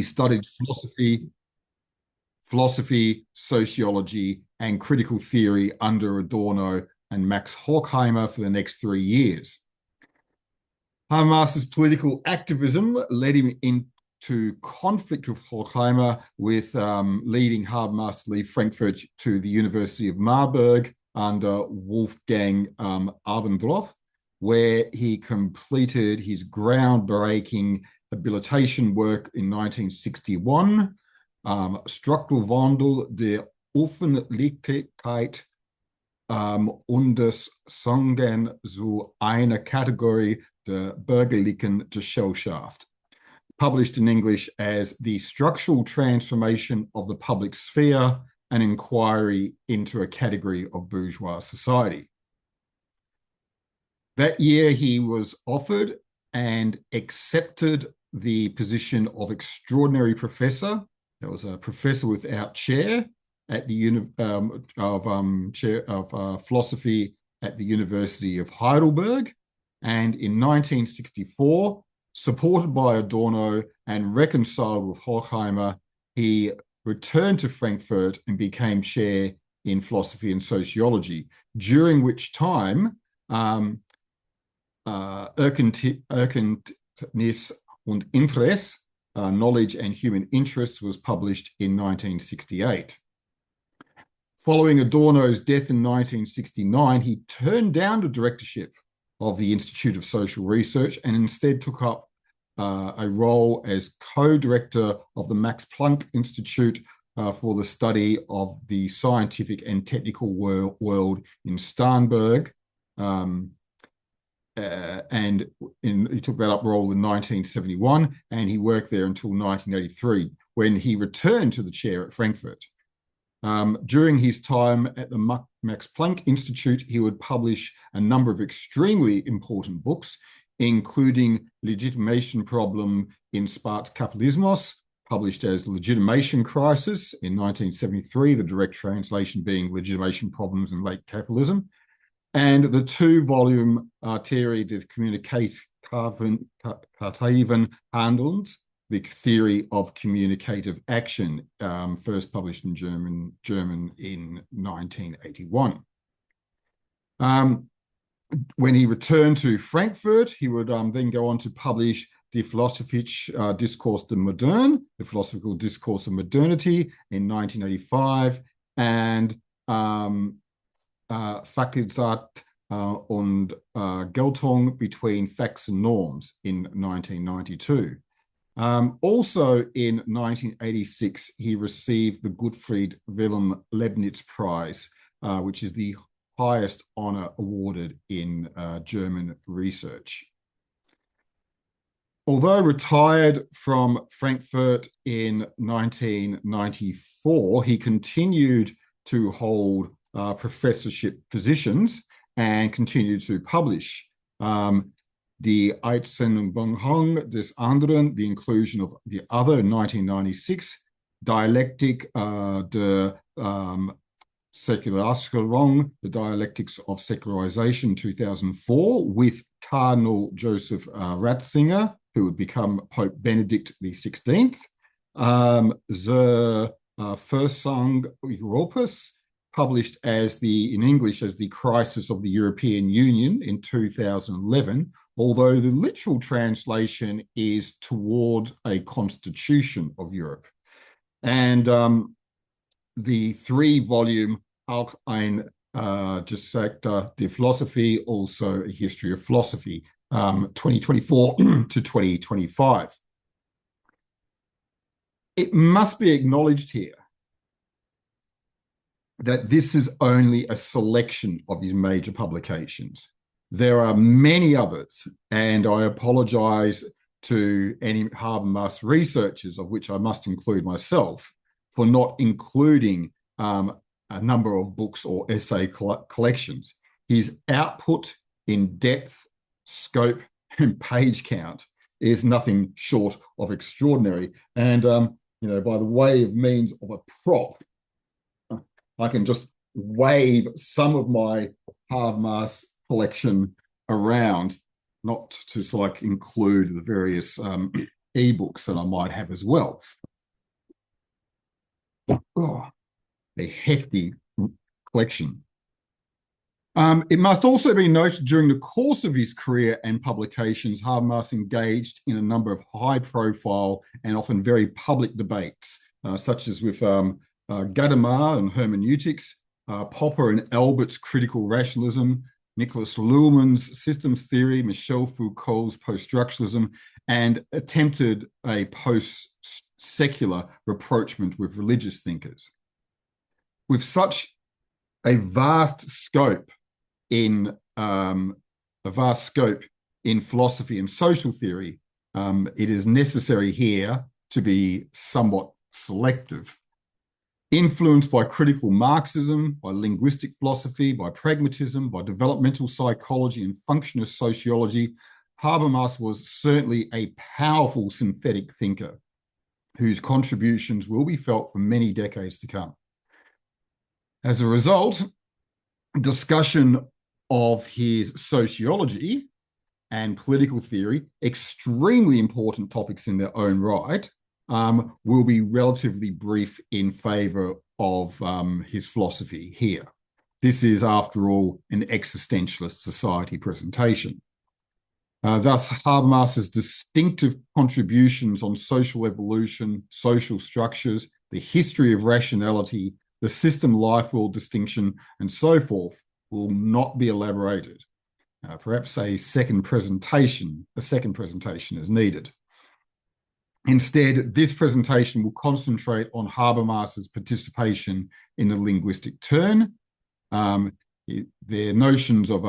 studied philosophy, sociology, and critical theory under Adorno and Max Horkheimer for the next 3 years. Habermas's political activism led him into conflict with Horkheimer, with leading Habermas to leave Frankfurt to the University of Marburg under Wolfgang Abendroth, where he completed his groundbreaking habilitation work in 1961, Structural Wandel der Öffentlichkeit und des Songen zu einer Kategorie der bürgerlichen Gesellschaft, published in English as The Structural Transformation of the Public Sphere, an Inquiry into a Category of Bourgeois Society. That year, he was offered and accepted the position of extraordinary professor. That was a professor without chair at the chair of philosophy at the University of Heidelberg. And in 1964, supported by Adorno and reconciled with Horkheimer, he returned to Frankfurt and became chair in philosophy and sociology, during which time Erkenntnis und Interesse, Knowledge and Human Interests, was published in 1968. Following Adorno's death in 1969, he turned down the directorship of the Institute of Social Research and instead took up a role as co-director of the Max Planck Institute for the study of the scientific and technical world in Starnberg. He took that up role in 1971, and he worked there until 1983, when he returned to the chair at Frankfurt. During his time at the Max Planck Institute, he would publish a number of extremely important books, including Legitimation Problem in Staatskapitalismus, published as Legitimation Crisis in 1973, the direct translation being Legitimation Problems in Late Capitalism, and the 2-volume Theorie des kommunikativen Handelns, the theory of communicative action, first published in German in 1981. When he returned to Frankfurt, he would then go on to publish the Philosophische Discours de Moderne, the Philosophical Discourse of Modernity, in 1985, and Fakultät und Geltung, Between Facts and Norms, in 1992. Also in 1986, he received the Gottfried Wilhelm Leibniz Prize, which is the highest honor awarded in German research. Although retired from Frankfurt in 1994, he continued to hold professorship positions and continued to publish. Die Einsetzung des Anderen, the inclusion of the other, in 1996, Dialectic der Säkularisierung, the Dialectics of Secularization, 2004, with Cardinal Joseph Ratzinger, who would become Pope Benedict XVI. The Versang Europus, published in English as The Crisis of the European Union in 2011, although the literal translation is Toward a Constitution of Europe. And the 3-volume Auch ein Geschichte der Philosophie, also a history of philosophy, 2024 to 2025. It must be acknowledged here that this is only a selection of his major publications. There are many others, and I apologize to any Habermas researchers, of which I must include myself, for not including a number of books or essay collections. His output in depth, scope, and page count is nothing short of extraordinary. And, by the way of means of a prop, I can just wave some of my Habermas collection around, not to include the various ebooks that I might have as well. Oh, a hefty collection. It must also be noted during the course of his career and publications, Habermas engaged in a number of high-profile and often very public debates, such as with Gadamer and hermeneutics, Popper and Albert's critical rationalism, Nicholas Luhmann's systems theory, Michel Foucault's post-structuralism, and attempted a post-secular rapprochement with religious thinkers. With such a vast scope in philosophy and social theory, it is necessary here to be somewhat selective. Influenced by critical Marxism, by linguistic philosophy, by pragmatism, by developmental psychology and functionist sociology, Habermas was certainly a powerful synthetic thinker whose contributions will be felt for many decades to come. As a result, discussion of his sociology and political theory, extremely important topics in their own right, will be relatively brief in favor of his philosophy here. This is, after all, an Existentialist Society presentation. Thus, Habermas's distinctive contributions on social evolution, social structures, the history of rationality, the system-life-world distinction, and so forth, will not be elaborated. Perhaps a second presentation is needed. Instead, this presentation will concentrate on Habermas's participation in the linguistic turn, their notions of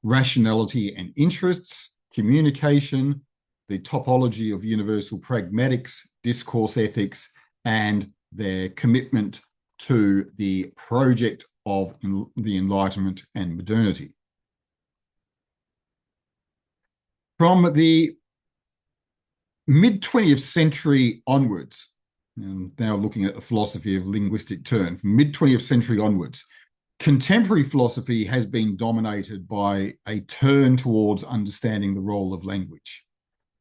rationality and interests, communication, the topology of universal pragmatics, discourse ethics, and their commitment to the project of the Enlightenment and modernity. From the mid-20th century onwards, and now looking at the philosophy of linguistic turn, from mid-20th century onwards, contemporary philosophy has been dominated by a turn towards understanding the role of language.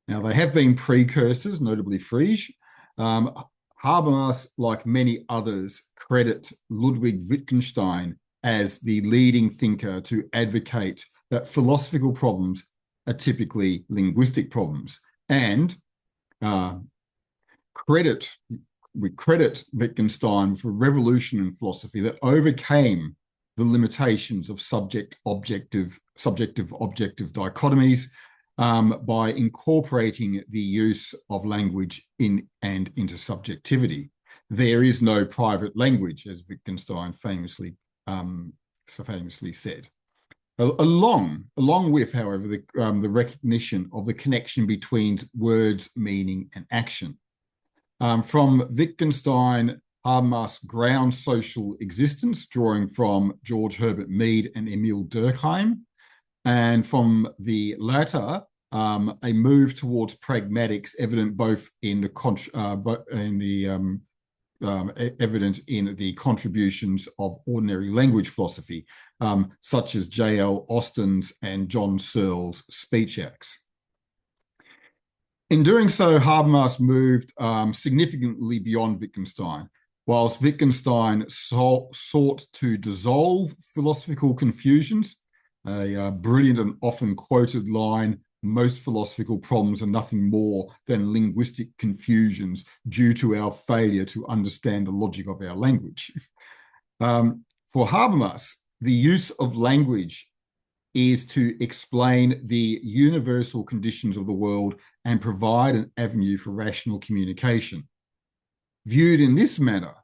Now, there have been precursors, notably Frege. Habermas, like many others, credit Ludwig Wittgenstein as the leading thinker to advocate that philosophical problems are typically linguistic problems, and we credit Wittgenstein for a revolution in philosophy that overcame the limitations of subjective dichotomies by incorporating the use of language into subjectivity. There is no private language, as Wittgenstein famously said. Along with, however, the recognition of the connection between words, meaning, and action. From Wittgenstein, Habermas grounds social existence, drawing from George Herbert Mead and Emile Durkheim, and from the latter, a move towards pragmatics, evident both in the contributions of ordinary language philosophy, such as J.L. Austin's and John Searle's speech acts. In doing so, Habermas moved significantly beyond Wittgenstein. Whilst Wittgenstein sought to dissolve philosophical confusions, a brilliant and often quoted line, "Most philosophical problems are nothing more than linguistic confusions due to our failure to understand the logic of our language." For Habermas, the use of language is to explain the universal conditions of the world and provide an avenue for rational communication. Viewed in this manner,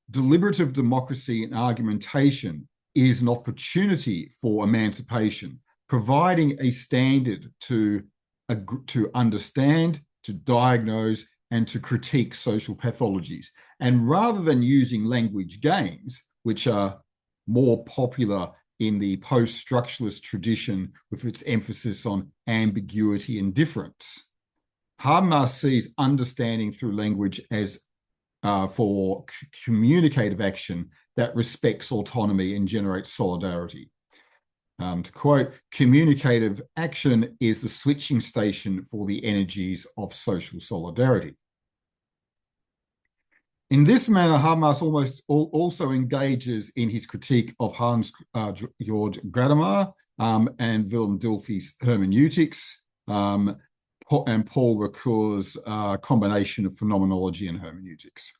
deliberative democracy and argumentation is an opportunity for emancipation, providing a standard to understand, to diagnose, and to critique social pathologies. And rather than using language games, which are more popular in the post-structuralist tradition with its emphasis on ambiguity and difference, Habermas sees understanding through language as for communicative action that respects autonomy and generates solidarity. To quote, communicative action is the switching station for the energies of social solidarity. In this manner, Habermas also engages in his critique of Hans Georg Gadamer and Wilhelm Dilthey's hermeneutics, and Paul Ricoeur's combination of phenomenology and hermeneutics.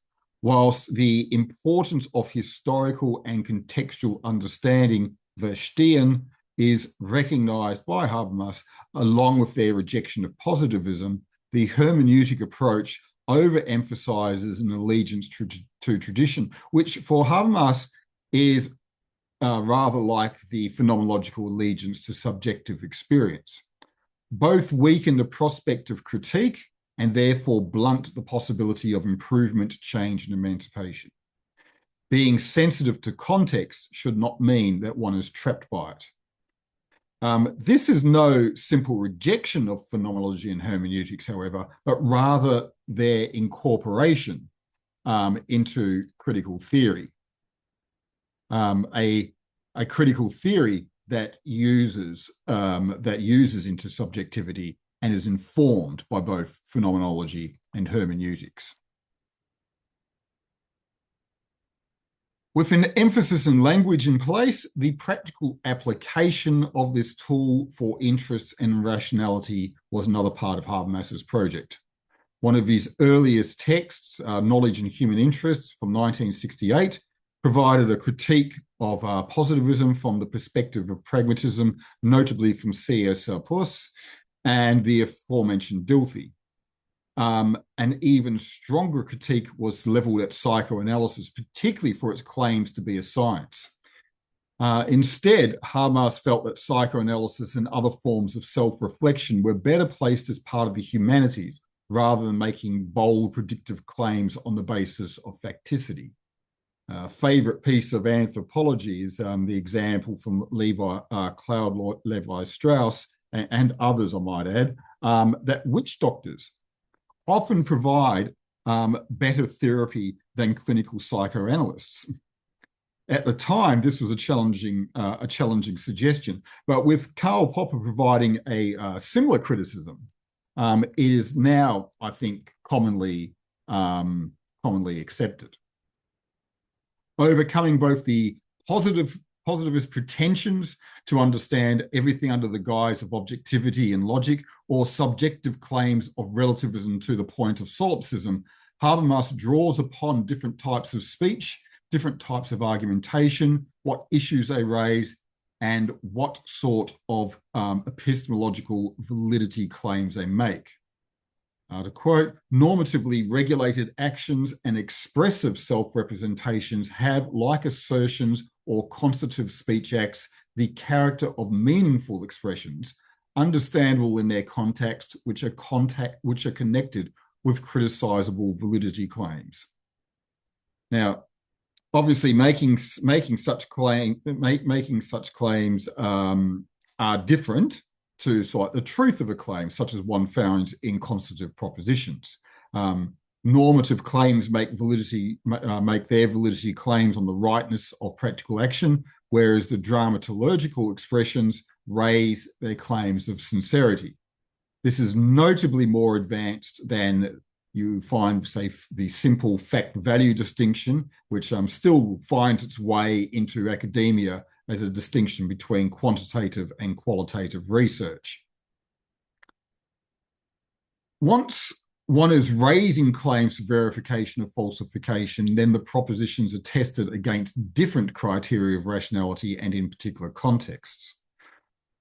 Whilst the importance of historical and contextual understanding, verstehen, is recognized by Habermas, along with their rejection of positivism, the hermeneutic approach overemphasizes an allegiance to tradition, which for Habermas is rather like the phenomenological allegiance to subjective experience. Both weaken the prospect of critique and therefore blunt the possibility of improvement, change, and emancipation. Being sensitive to context should not mean that one is trapped by it. This is no simple rejection of phenomenology and hermeneutics, however, but rather their incorporation into critical theory. A critical theory that uses intersubjectivity and is informed by both phenomenology and hermeneutics. With an emphasis in language in place, the practical application of this tool for interests and rationality was another part of Habermas's project. One of his earliest texts, Knowledge and Human Interests from 1968, provided a critique of positivism from the perspective of pragmatism, notably from C.S. Peirce and the aforementioned Dilthey. An even stronger critique was leveled at psychoanalysis, particularly for its claims to be a science. Instead, Habermas felt that psychoanalysis and other forms of self-reflection were better placed as part of the humanities, rather than making bold predictive claims on the basis of facticity. Favorite piece of anthropology is the example from Claude Levi-Strauss and others, I might add, that witch doctors often provide better therapy than clinical psychoanalysts. At the time, this was a challenging suggestion, but with Karl Popper providing a similar criticism, it is now, I think, commonly accepted. Overcoming both the positivist pretensions to understand everything under the guise of objectivity and logic, or subjective claims of relativism to the point of solipsism, Habermas draws upon different types of speech, different types of argumentation, what issues they raise, and what sort of epistemological validity claims they make. To quote, normatively regulated actions and expressive self-representations have, like assertions or constitutive speech acts, the character of meaningful expressions, understandable in their context, which are connected with criticizable validity claims. Now, obviously, making such claims are different to cite the truth of a claim, such as one found in constitutive propositions. Normative claims make their validity claims on the rightness of practical action, whereas the dramaturgical expressions raise their claims of sincerity. This is notably more advanced than you find, say, the simple fact-value distinction, which still finds its way into academia as a distinction between quantitative and qualitative research. Once one is raising claims for verification of falsification, then the propositions are tested against different criteria of rationality and in particular contexts.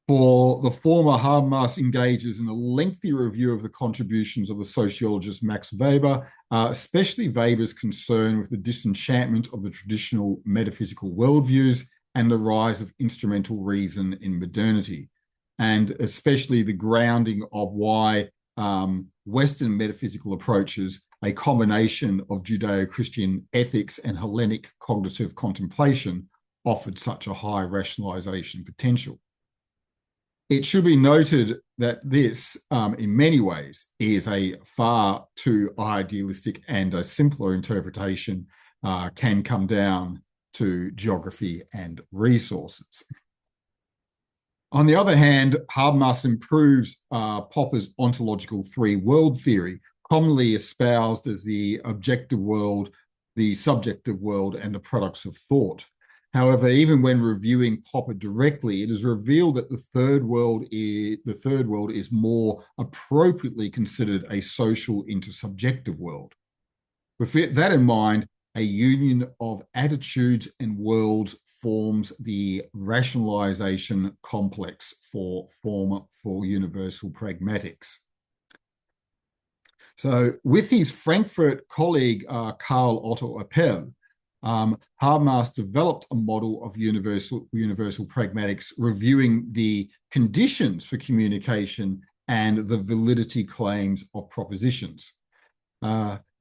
For the former, Habermas engages in a lengthy review of the contributions of the sociologist Max Weber, especially Weber's concern with the disenchantment of the traditional metaphysical worldviews and the rise of instrumental reason in modernity, and especially the grounding of why Western metaphysical approaches, a combination of Judeo-Christian ethics and Hellenic cognitive contemplation, offered such a high rationalization potential. It should be noted that this, in many ways, is a far too idealistic, and a simpler interpretation can come down to geography and resources. On the other hand, Habermas improves Popper's ontological three-world theory, commonly espoused as the objective world, the subjective world, and the products of thought. However, even when reviewing Popper directly, it is revealed that the third world is more appropriately considered a social intersubjective world. With that in mind, a union of attitudes and worlds forms the rationalization complex for universal pragmatics. So with his Frankfurt colleague, Karl Otto Appel, Habermas developed a model of universal pragmatics, reviewing the conditions for communication and the validity claims of propositions.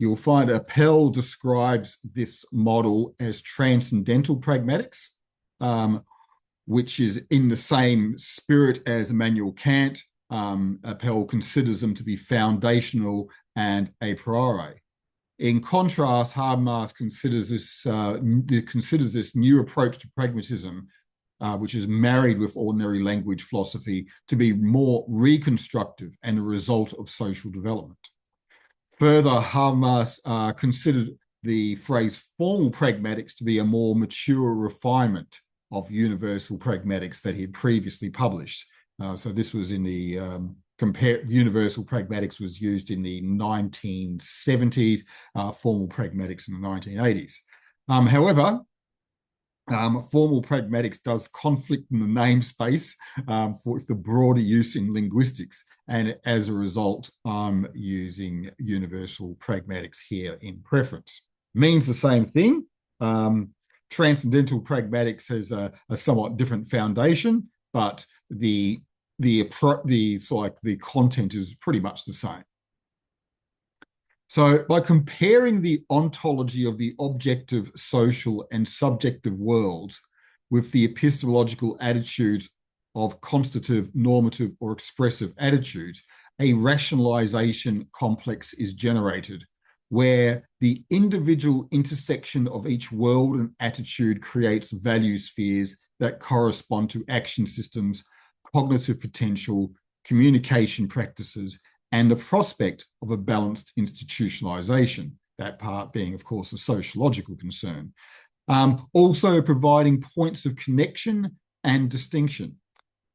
You'll find Appel describes this model as transcendental pragmatics, which is in the same spirit as Immanuel Kant. Appel considers them to be foundational and a priori. In contrast, Habermas considers this new approach to pragmatism, which is married with ordinary language philosophy, to be more reconstructive and a result of social development. Further, Habermas considered the phrase formal pragmatics to be a more mature refinement of universal pragmatics that he had previously published. So this was in the universal pragmatics was used in the 1970s, formal pragmatics in the 1980s. However, formal pragmatics does conflict in the namespace for the broader use in linguistics. And as a result, I'm using universal pragmatics here in preference. Means the same thing. Transcendental pragmatics has a somewhat different foundation, but the content is pretty much the same. So by comparing the ontology of the objective, social, and subjective worlds with the epistemological attitudes of constitutive, normative, or expressive attitudes, a rationalization complex is generated, where the individual intersection of each world and attitude creates value spheres that correspond to action systems, cognitive potential, communication practices, and the prospect of a balanced institutionalization, that part being, of course, a sociological concern. Also providing points of connection and distinction.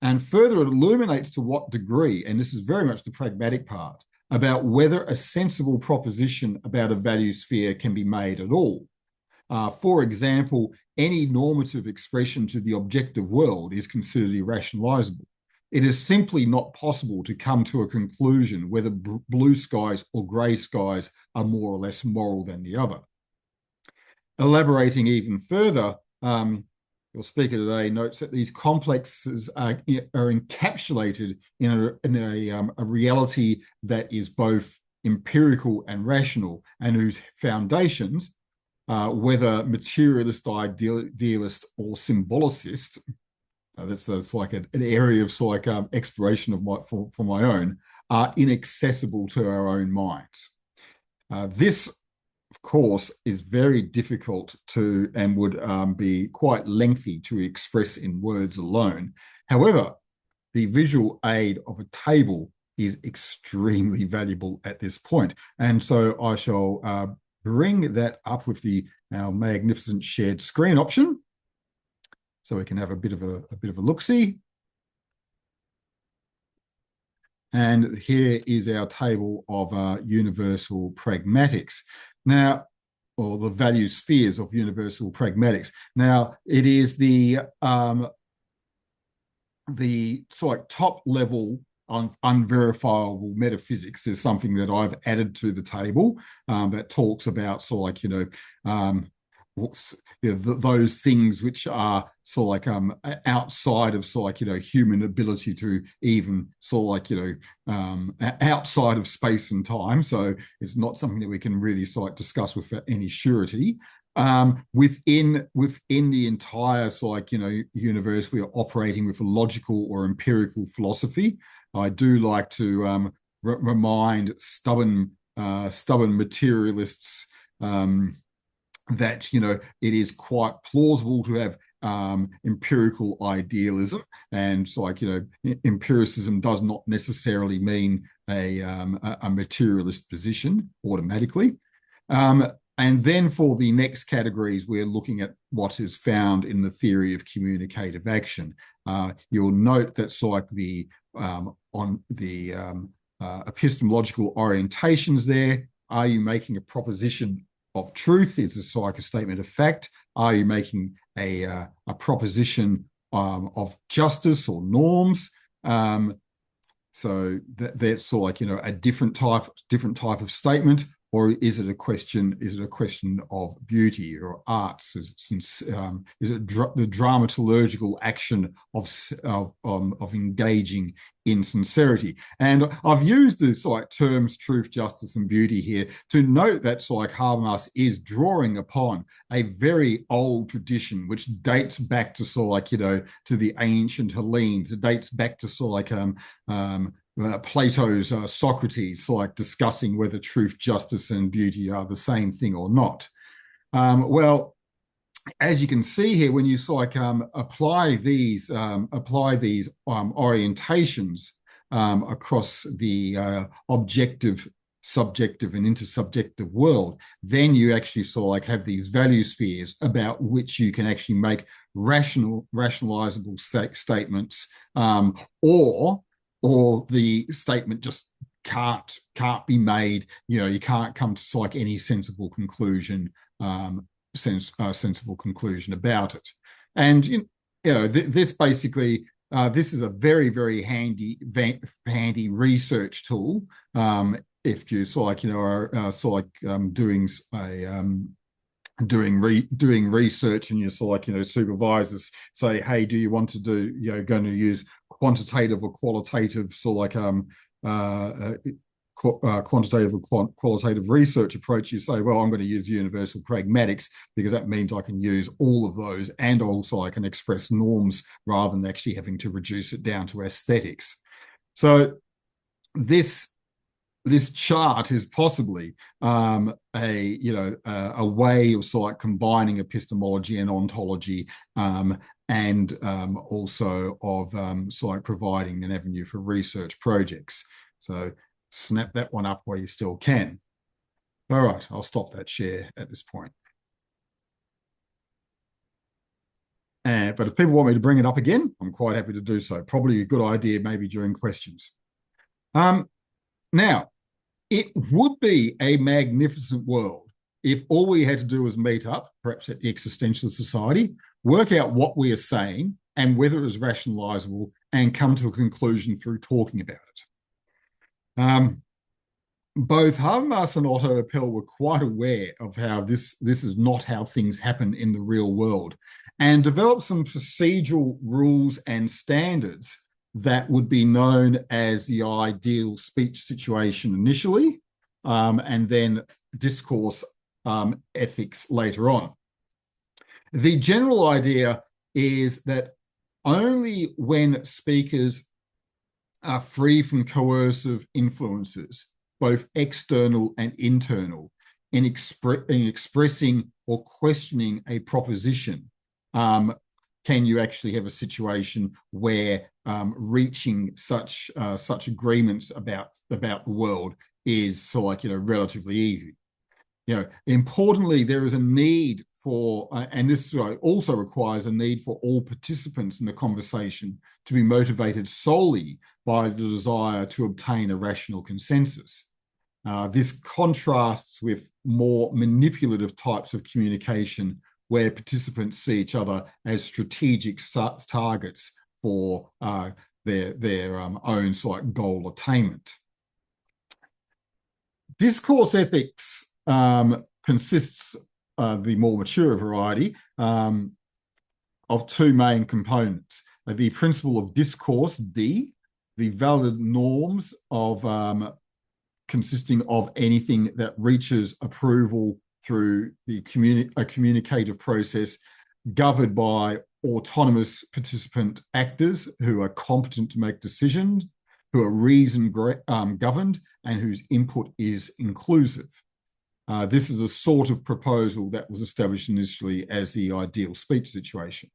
And further, it illuminates to what degree, and this is very much the pragmatic part, about whether a sensible proposition about a value sphere can be made at all. For example, any normative expression to the objective world is considered irrationalizable. It is simply not possible to come to a conclusion whether blue skies or grey skies are more or less moral than the other. Elaborating even further, your speaker today notes that these complexes are encapsulated in a reality that is both empirical and rational, and whose foundations, whether materialist, idealist, or symbolicist, that's like an area of exploration of for my own, are inaccessible to our own minds. This, of course, is very difficult to and would be quite lengthy to express in words alone. However, the visual aid of a table is extremely valuable at this point. And so I shall bring that up with our magnificent shared screen option, so we can have a bit of a look-see. And here is our table of universal pragmatics. Now, or the value spheres of universal pragmatics. Now, it is the top level on unverifiable metaphysics is something that I've added to the table that talks about those things which are outside of human ability to even outside of space and time. So it's not something that we can really discuss with any surety. Within the entire universe, we are operating with a logical or empirical philosophy. I do like to remind stubborn materialists that it is quite plausible to have empirical idealism, and so empiricism does not necessarily mean a materialist position automatically. And then for the next categories, we're looking at what is found in the theory of communicative action. You'll note that the epistemological orientations there. Are you making a proposition of truth? Is this like a statement of fact? Are you making a proposition of justice or norms? So that's sort of like, a different type of statement. Or is it a question? Is it a question of beauty or arts? Is it the dramaturgical action of engaging in sincerity? And I've used this terms truth, justice, and beauty here to note that Habermas is drawing upon a very old tradition which dates back to to the ancient Hellenes. It dates back to Plato's Socrates, discussing whether truth, justice, and beauty are the same thing or not. Well, as you can see here, when you apply these orientations across the objective, subjective, and intersubjective world, then you actually have these value spheres about which you can actually make rationalizable statements, or the statement just can't be made. You can't come to any sensible conclusion, sensible conclusion about it. And this basically this is a very, very handy research tool. If you are doing research, and your supervisors say, hey, do you want to do going to use quantitative or qualitative quantitative or qualitative research approach, you say, well, I'm going to use universal pragmatics because that means I can use all of those, and also I can express norms rather than actually having to reduce it down to aesthetics. So this chart is possibly a way of combining epistemology and ontology, and also of providing an avenue for research projects. So snap that one up while you still can. All right, I'll stop that share at this point. But if people want me to bring it up again, I'm quite happy to do so. Probably a good idea maybe during questions. Now, it would be a magnificent world if all we had to do was meet up, perhaps at the Existentialist Society, work out what we are saying and whether it is rationalizable, and come to a conclusion through talking about it. Both Habermas and Otto Appel were quite aware of how this is not how things happen in the real world, and developed some procedural rules and standards that would be known as the ideal speech situation initially, and then discourse ethics later on. The general idea is that only when speakers are free from coercive influences, both external and internal, in expressing or questioning a proposition, can you actually have a situation where reaching such agreements about the world is relatively easy. Importantly, there is a need for, and this also requires a need for all participants in the conversation to be motivated solely by the desire to obtain a rational consensus. This contrasts with more manipulative types of communication where participants see each other as strategic targets for their own goal attainment. Discourse ethics consists, the more mature variety, of two main components. The principle of discourse, D, the valid norms of consisting of anything that reaches approval through a communicative process governed by autonomous participant actors who are competent to make decisions, who are reason governed, and whose input is inclusive. This is a sort of proposal that was established initially as the ideal speech situation.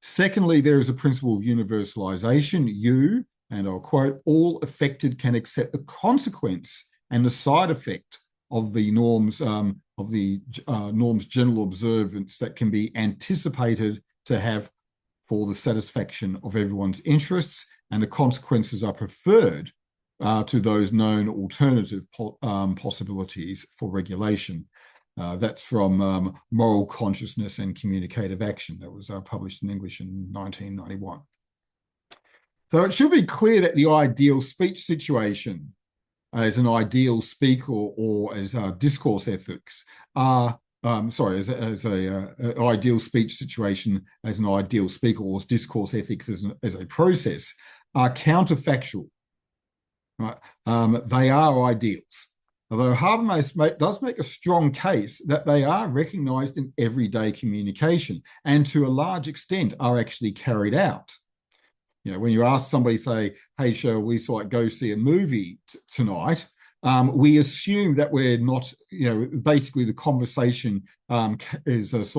Secondly, there is a principle of universalization. You, and I'll quote, all affected can accept the consequence and the side effect of the norms norms general observance that can be anticipated to have for the satisfaction of everyone's interests, and the consequences are preferred to those known alternative possibilities for regulation. That's from Moral Consciousness and Communicative Action. That was published in English in 1991. So it should be clear that the ideal speech situation as an ideal speaker or as discourse ethics are, as a ideal speech situation as an ideal speaker or as discourse ethics as a process are counterfactual. Right? They are ideals. Although Habermas does make a strong case that they are recognized in everyday communication and to a large extent are actually carried out. You know, when you ask somebody, say, hey, shall we go see a movie tonight? We assume that we're not, basically the conversation is raises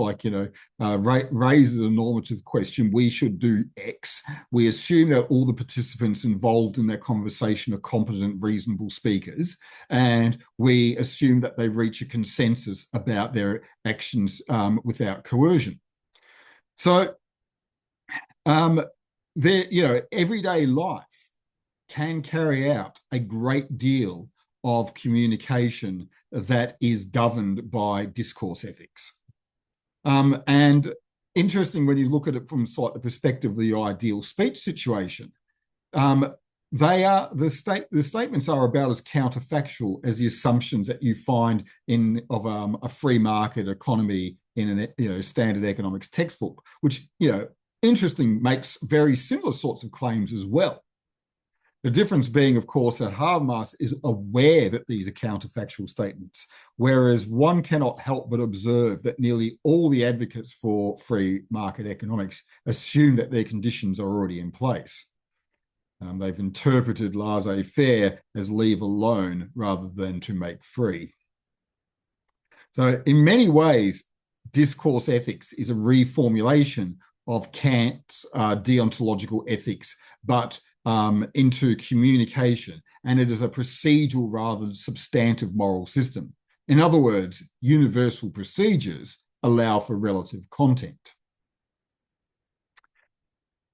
a normative question. We should do X. We assume that all the participants involved in that conversation are competent, reasonable speakers. And we assume that they reach a consensus about their actions without coercion. So, everyday life can carry out a great deal of communication that is governed by discourse ethics. And interesting when you look at it from the perspective of the ideal speech situation, the statements are about as counterfactual as the assumptions that you find of a free market economy in a standard economics textbook, which interesting makes very similar sorts of claims as well. The difference being, of course, that Habermas is aware that these are counterfactual statements, whereas one cannot help but observe that nearly all the advocates for free market economics assume that their conditions are already in place. They've interpreted laissez-faire as leave alone rather than to make free. So in many ways, discourse ethics is a reformulation of Kant's deontological ethics, but into communication, and it is a procedural rather than substantive moral system. In other words, universal procedures allow for relative content.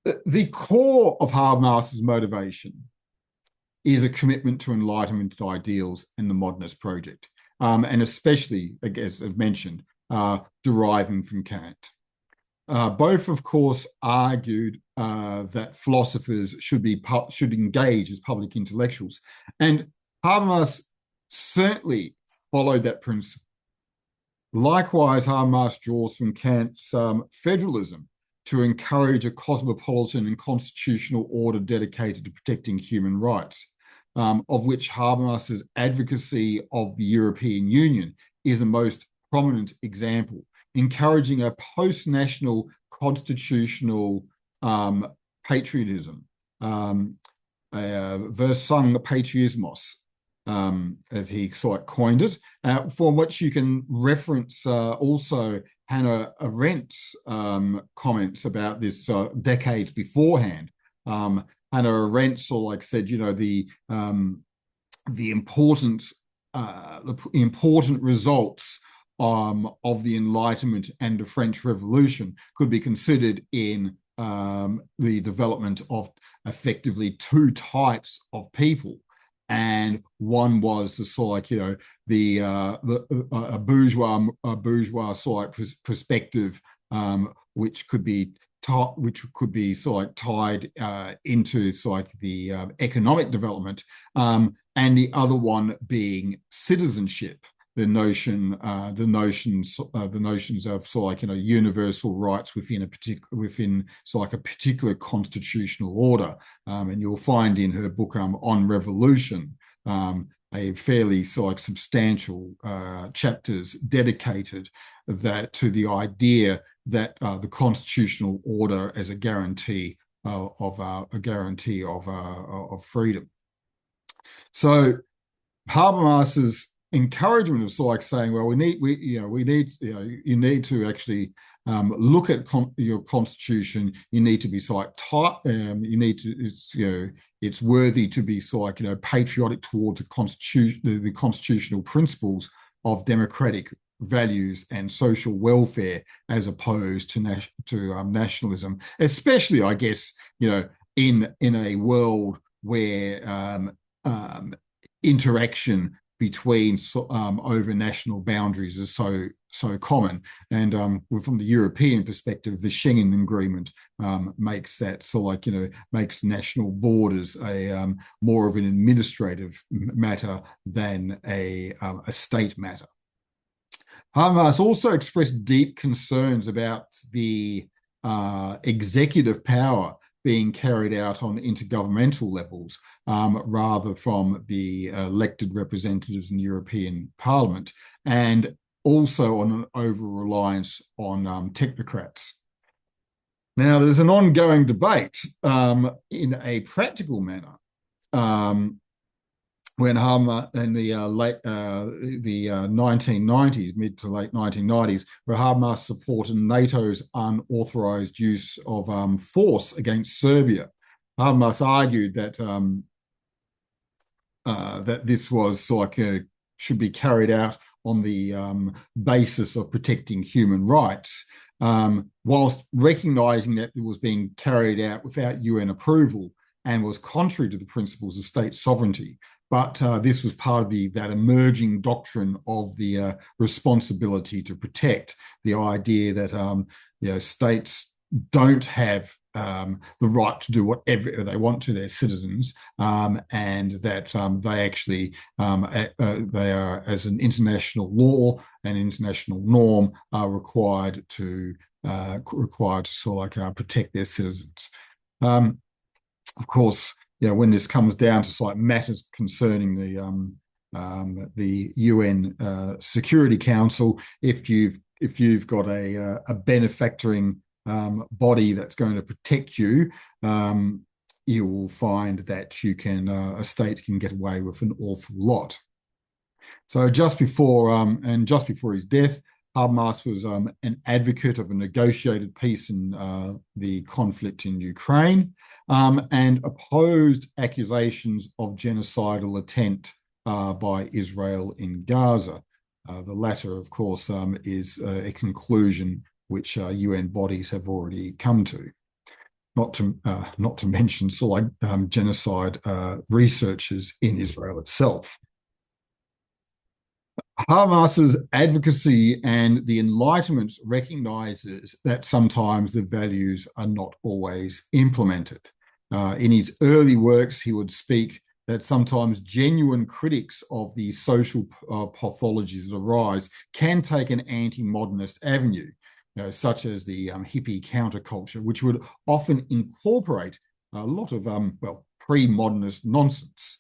The core of Habermas's motivation is a commitment to Enlightenment ideals and the modernist project, and especially, as I've mentioned, deriving from Kant. Both, of course, argued that philosophers should engage as public intellectuals. And Habermas certainly followed that principle. Likewise, Habermas draws from Kant's federalism to encourage a cosmopolitan and constitutional order dedicated to protecting human rights, of which Habermas's advocacy of the European Union is the most prominent example, encouraging a post-national constitutional patriotism, versung patriotismos, as he sort of coined it, for which you can reference also Hannah Arendt's comments about this decades beforehand. Hannah Arendt sort of said, the important results of the Enlightenment and the French Revolution could be considered in the development of effectively two types of people. And one was the sort of a bourgeois sort of perspective, which could be sort of tied into sort of the economic development, and the other one being citizenship. The notions of sort of universal rights within sort of a particular constitutional order, and you'll find in her book on revolution a fairly sort of substantial chapters dedicated to the idea that the constitutional order as a guarantee of freedom. So Habermas's encouragement of sort of like saying, well, you need to actually look at your constitution. You need to be sort of tight. You need to, it's worthy to be sort of like, patriotic towards the constitutional principles of democratic values and social welfare, as opposed to nationalism, especially, I guess, in a world where interaction between over national boundaries is so common. And from the European perspective, the Schengen Agreement makes that makes national borders a more of an administrative matter than a state matter. Habermas also expressed deep concerns about the executive power being carried out on intergovernmental levels, rather from the elected representatives in the European Parliament, and also on an over-reliance on technocrats. Now, there's an ongoing debate in a practical manner when Habermas in the 1990s, mid to late 1990s, where Habermas supported NATO's unauthorized use of force against Serbia. Habermas argued that that this was should be carried out on the basis of protecting human rights, whilst recognizing that it was being carried out without UN approval and was contrary to the principles of state sovereignty. But this was part of that emerging doctrine of the responsibility to protect, the idea that states don't have the right to do whatever they want to their citizens, and that they actually they are, as an international law and international norm, are required to protect their citizens. Of course, when this comes down to matters concerning the UN Security Council, if you've got a benefactoring body that's going to protect you, you will find that a state can get away with an awful lot. So just before his death, Habermas was an advocate of a negotiated peace in the conflict in Ukraine, and opposed accusations of genocidal intent by Israel in Gaza. The latter, of course, is a conclusion which UN bodies have already come to. Not to mention genocide researchers in Israel itself. Habermas's advocacy and the Enlightenment recognizes that sometimes the values are not always implemented. In his early works, he would speak that sometimes genuine critics of the social pathologies that arise can take an anti-modernist avenue, such as the hippie counterculture, which would often incorporate a lot of pre-modernist nonsense.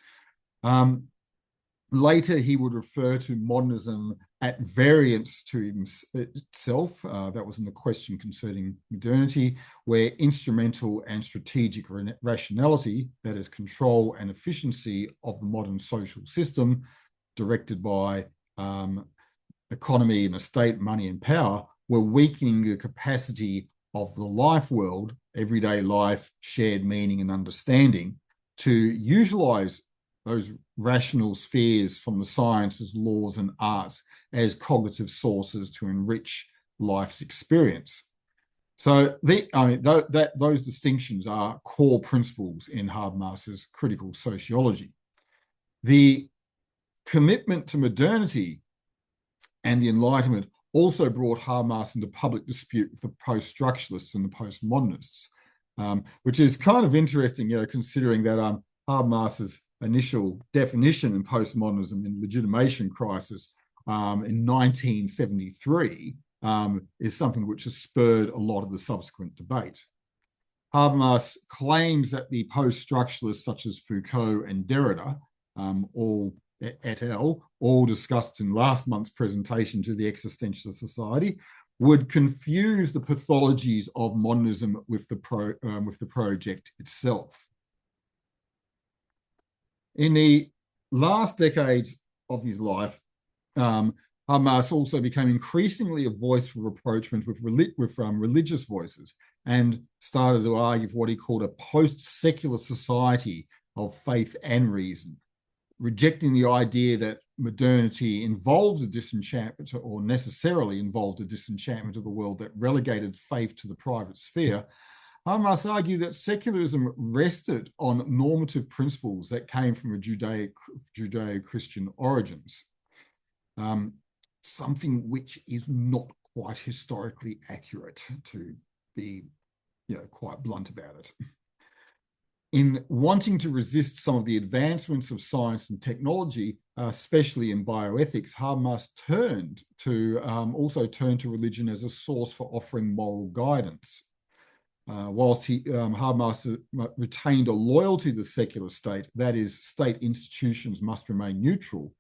Later, he would refer to modernism at variance to itself. That was in the question concerning modernity, where instrumental and strategic rationality, that is, control and efficiency of the modern social system, directed by economy and the state, money and power, were weakening the capacity of the life world, everyday life, shared meaning and understanding, to utilize those rational spheres from the sciences, laws, and arts as cognitive sources to enrich life's experience. So those distinctions are core principles in Habermas's critical sociology. The commitment to modernity and the Enlightenment also brought Habermas into public dispute with the post-structuralists and the postmodernists, which is kind of interesting, considering that Habermas's initial definition in postmodernism in legitimation crisis in 1973 is something which has spurred a lot of the subsequent debate. Habermas claims that the post-structuralists such as Foucault and Derrida, all et al., all discussed in last month's presentation to the Existentialist Society, would confuse the pathologies of modernism with the project itself. In the last decades of his life, Habermas also became increasingly a voice for rapprochement with religious voices and started to argue for what he called a post-secular society of faith and reason, rejecting the idea that modernity involved a disenchantment or necessarily involved a disenchantment of the world that relegated faith to the private sphere. Habermas argued that secularism rested on normative principles that came from a Judeo-Christian origins, something which is not quite historically accurate, to be quite blunt about it. In wanting to resist some of the advancements of science and technology, especially in bioethics, Habermas also turned to religion as a source for offering moral guidance. Whilst Habermas retained a loyalty to the secular state, that is, state institutions must remain neutral,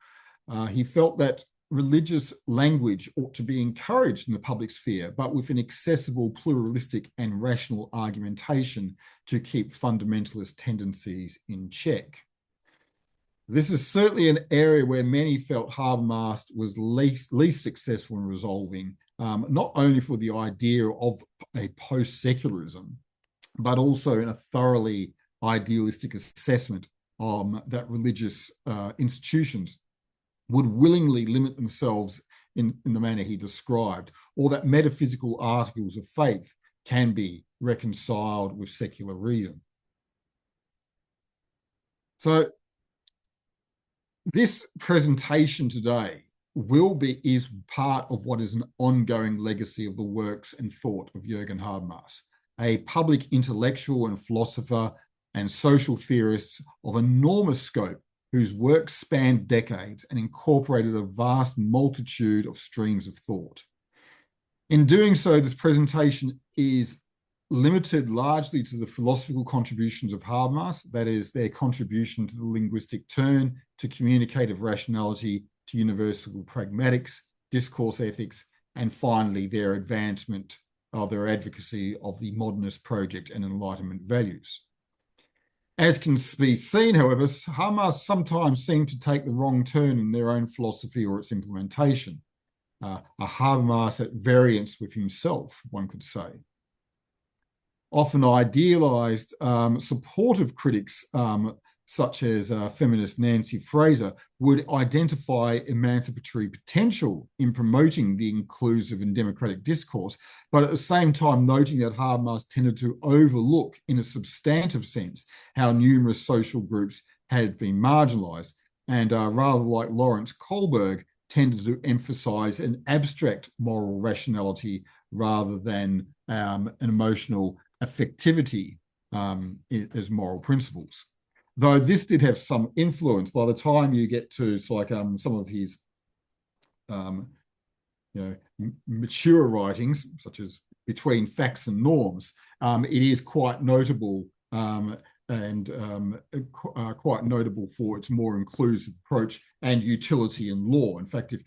he felt that religious language ought to be encouraged in the public sphere, but with an accessible, pluralistic, and rational argumentation to keep fundamentalist tendencies in check. This is certainly an area where many felt Habermas was least successful in resolving, not only for the idea of a post-secularism, but also in a thoroughly idealistic assessment that religious institutions would willingly limit themselves in the manner he described, or that metaphysical articles of faith can be reconciled with secular reason. So this presentation today is part of what is an ongoing legacy of the works and thought of Jurgen Habermas, a public intellectual and philosopher and social theorist of enormous scope, whose work spanned decades and incorporated a vast multitude of streams of thought. In doing so, this presentation is limited largely to the philosophical contributions of Habermas, that is, their contribution to the linguistic turn, to communicative rationality, to universal pragmatics, discourse ethics, and finally their advancement of their advocacy of the modernist project and Enlightenment values. As can be seen, however, Habermas sometimes seem to take the wrong turn in their own philosophy or its implementation. A Habermas at variance with himself, one could say. Often idealized supportive critics, such as feminist Nancy Fraser, would identify emancipatory potential in promoting the inclusive and democratic discourse, but at the same time noting that Habermas tended to overlook, in a substantive sense, how numerous social groups had been marginalized, and rather like Lawrence Kohlberg, tended to emphasize an abstract moral rationality rather than an emotional affectivity as moral principles. Though this did have some influence, by the time you get to some of his mature writings, such as Between Facts and Norms, it is quite notable quite notable for its more inclusive approach and utility in law. In fact, if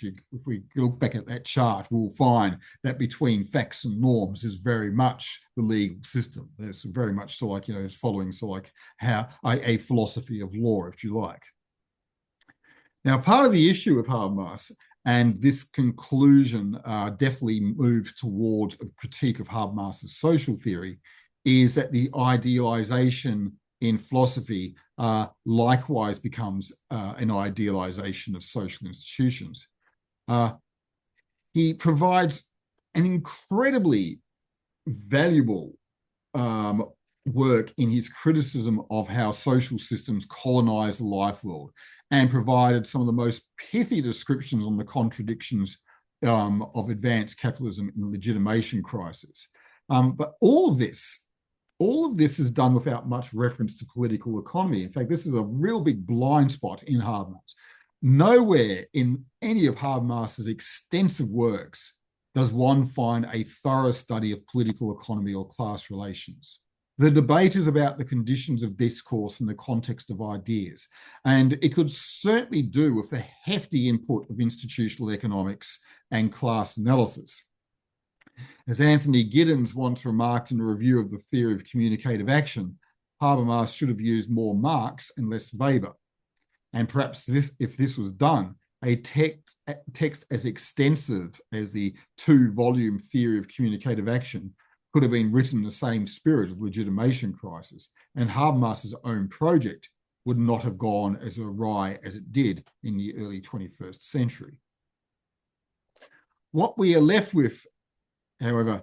we look back at that chart, we'll find that Between Facts and Norms is very much the legal system. It's very much it's following how a philosophy of law, if you like. Now, part of the issue of Habermas, and this conclusion definitely moves towards a critique of Habermas's social theory, is that the idealization in philosophy likewise becomes an idealization of social institutions. He provides an incredibly valuable work in his criticism of how social systems colonize the life world, and provided some of the most pithy descriptions on the contradictions of advanced capitalism and the legitimation crisis. But all of this is done without much reference to political economy. In fact, this is a real big blind spot in Habermas. Nowhere in any of Habermas's extensive works does one find a thorough study of political economy or class relations. The debate is about the conditions of discourse in the context of ideas, and it could certainly do with a hefty input of institutional economics and class analysis. As Anthony Giddens once remarked in a review of the theory of communicative action, Habermas should have used more Marx and less Weber. And perhaps if this was done, a text as extensive as the 2-volume Theory of Communicative Action could have been written in the same spirit of legitimation crisis, and Habermas's own project would not have gone as awry as it did in the early 21st century. What we are left with, however,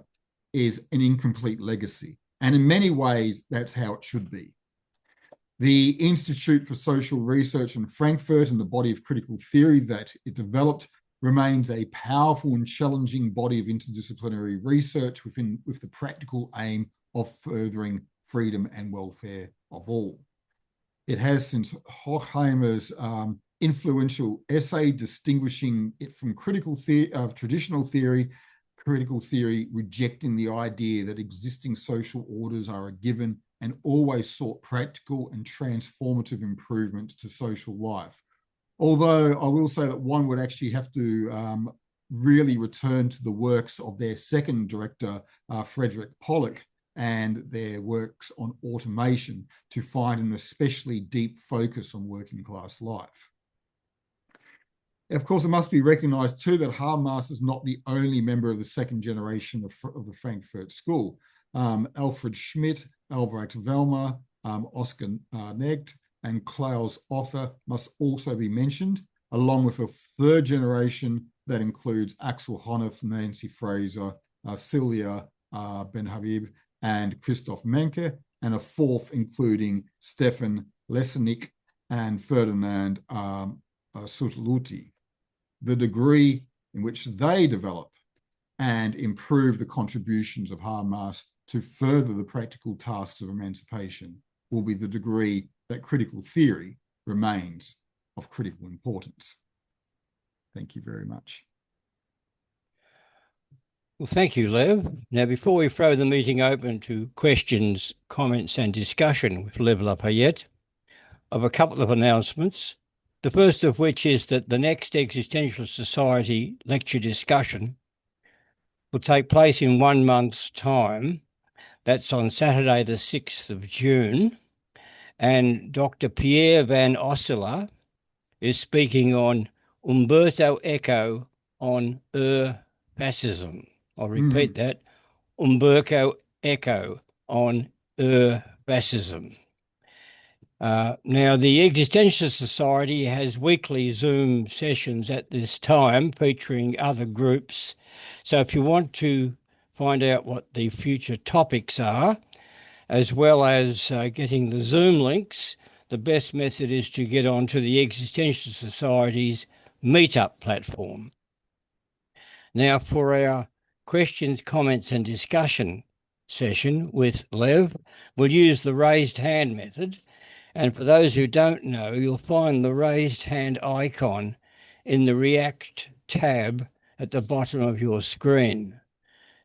is an incomplete legacy, and in many ways, that's how it should be. The Institute for Social Research in Frankfurt and the body of critical theory that it developed remains a powerful and challenging body of interdisciplinary research with the practical aim of furthering freedom and welfare of all. It has, since Horkheimer's influential essay distinguishing it from traditional theory, critical theory rejecting the idea that existing social orders are a given and always sought practical and transformative improvements to social life. Although I will say that one would actually have to really return to the works of their second director, Frederick Pollock, and their works on automation to find an especially deep focus on working class life. Of course, it must be recognized too that Habermas is not the only member of the second generation of the Frankfurt School. Alfred Schmidt, Albrecht Wellmer, Oskar Negt, and Klaus Offer must also be mentioned, along with a third generation that includes Axel Honneth, Nancy Fraser, Celia Ben-Habib, and Christoph Menke, and a fourth including Stefan Lesenik and Ferdinand Sutluti. The degree in which they develop and improve the contributions of Habermas to further the practical tasks of emancipation will be the degree that critical theory remains of critical importance. Thank you very much. Well, thank you, Lev. Now, before we throw the meeting open to questions, comments, and discussion with Lev Lafayette, I have a couple of announcements. The first of which is that the next Existentialist Society lecture discussion will take place in 1 month's time. That's on Saturday, the 6th of June. And Dr. Pierre van Osselaar is speaking on Umberto Eco on fascism. I'll repeat that. Umberto Eco on fascism. Now, the Existentialist Society has weekly Zoom sessions at this time featuring other groups. So if you want to find out what the future topics are, as well as getting the Zoom links, the best method is to get onto the Existentialist Society's Meetup platform. Now, for our questions, comments, and discussion session with Lev, we'll use the raised hand method. And for those who don't know, you'll find the raised hand icon in the React tab at the bottom of your screen.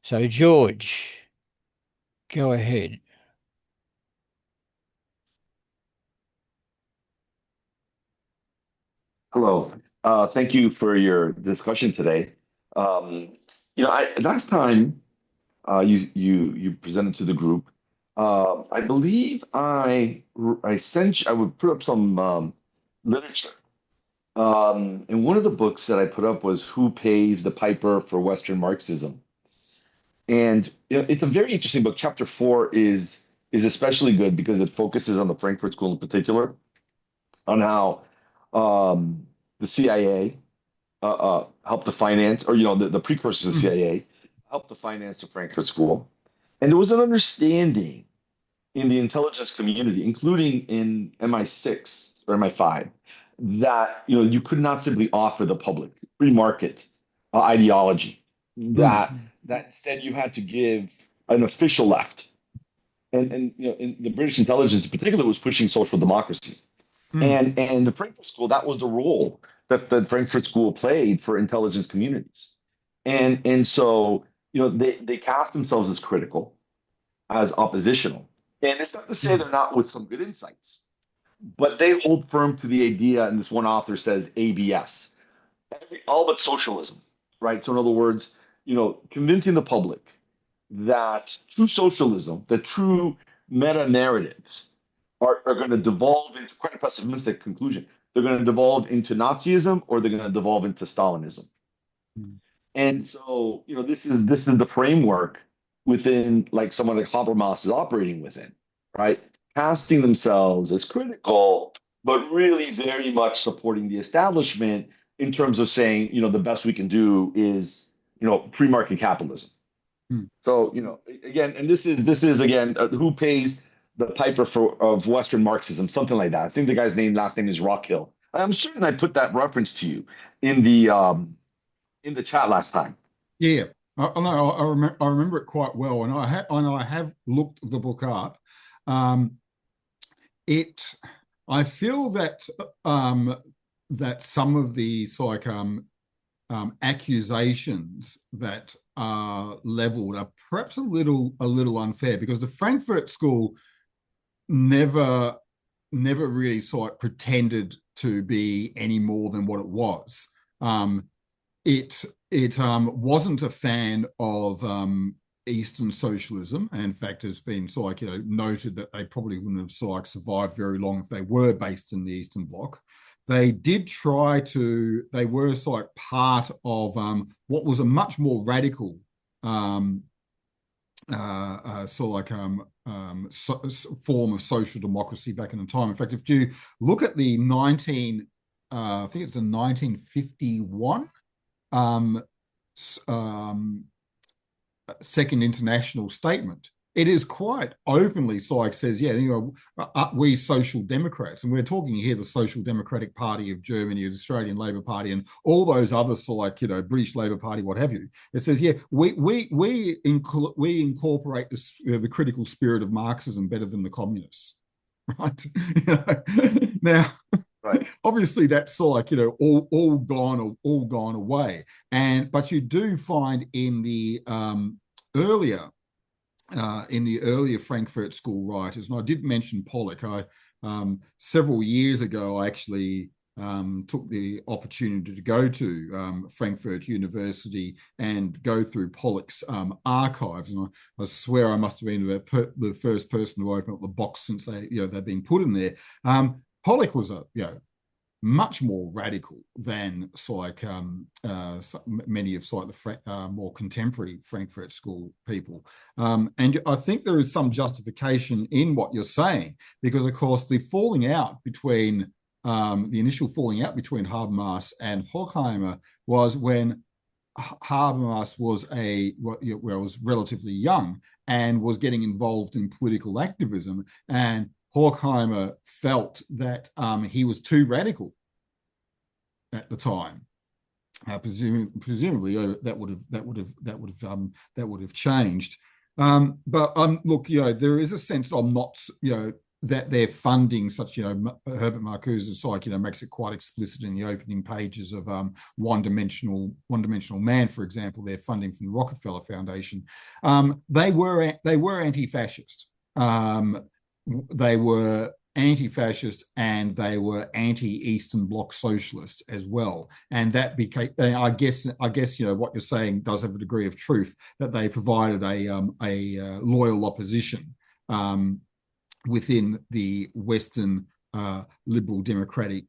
So, George, go ahead. Hello. Thank you for your discussion today. Last time you presented to the group, I believe I would put up some literature. And one of the books that I put up was Who Paves the Piper for Western Marxism? And it's a very interesting book. Chapter 4 is especially good because it focuses on the Frankfurt School in particular, on how the CIA helped to finance, or the precursors of the CIA helped to finance the Frankfurt School. And there was an understanding in the intelligence community, including in MI6 or MI5, that you could not simply offer the public free market ideology. That instead you had to give an official left, and in the British intelligence in particular was pushing social democracy. And the Frankfurt School, that was the role that the Frankfurt School played for intelligence communities. And so they cast themselves as critical, as oppositional. And it's not to say they're not with some good insights, but they hold firm to the idea, and this one author says ABS, all but socialism, right? So in other words, convincing the public that true socialism, that true meta narratives are going to devolve into quite a pessimistic conclusion. they're going to devolve into Nazism or they're going to devolve into Stalinism. Mm. And so, this is the framework within like someone like Habermas is operating within, right? Casting themselves as critical, but really very much supporting the establishment in terms of saying, the best we can do is, pre-market capitalism. Mm. So, again, and this is again, who pays the piper of Western Marxism, something like that. I think the guy's last name is Rockhill. I'm certain I put that reference to you in the chat last time. Yeah, no, I remember it quite well, and I have looked the book up. Um, I feel that that some of these accusations that are leveled are perhaps a little unfair, because the Frankfurt School never really pretended to be any more than what it was. It wasn't a fan of Eastern socialism. And in fact, it's been noted that they probably wouldn't have survived very long if they were based in the Eastern Bloc. They did try to. They were part of what was a much more radical form of social democracy back in the time. In fact, if you look at the I think it's the 1951 Second International Statement, it is quite openly says, we Social Democrats, and we're talking here the Social Democratic Party of Germany, the Australian Labor Party, and all those others, British Labor Party, what have you. It says, we incorporate the critical spirit of Marxism better than the communists, right? Now. Right. Obviously, that's all gone away, but you do find in the earlier Frankfurt School writers, and I did mention Pollock. Several years ago, I actually took the opportunity to go to Frankfurt University and go through Pollock's archives, and I swear I must have been the first person to open up the box since they've been put in there. Pollock was much more radical than many of the more contemporary Frankfurt School people, and I think there is some justification in what you're saying, because of course the initial falling out between Habermas and Horkheimer was when Habermas was relatively young and was getting involved in political activism, and Horkheimer felt that he was too radical at the time. Presumably, that would have changed. But look, there is a sense I'm not, that they're funding such, Herbert Marcuse makes it quite explicit in the opening pages of One Dimensional Man, for example. They're funding from the Rockefeller Foundation. They were anti-fascist. They were anti-fascist and they were anti-Eastern Bloc socialist as well. And that became, I guess, what you're saying does have a degree of truth, that they provided a loyal opposition within the Western liberal democratic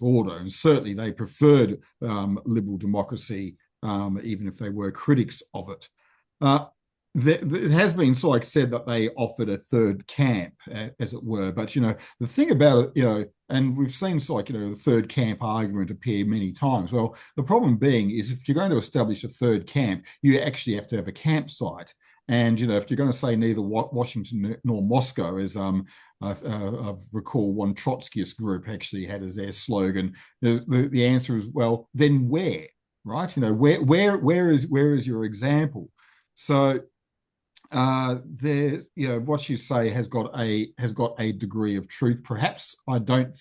order, and certainly they preferred liberal democracy, even if they were critics of it. It has been said that they offered a third camp, as it were. But, the thing about it, and we've seen, the third camp argument appear many times. Well, the problem being is if you're going to establish a third camp, you actually have to have a campsite. And, if you're going to say neither Washington nor Moscow, as I recall one Trotskyist group actually had as their slogan, the answer is, well, then where, right? Where is your example? So, what you say has got a degree of truth. Perhaps I don't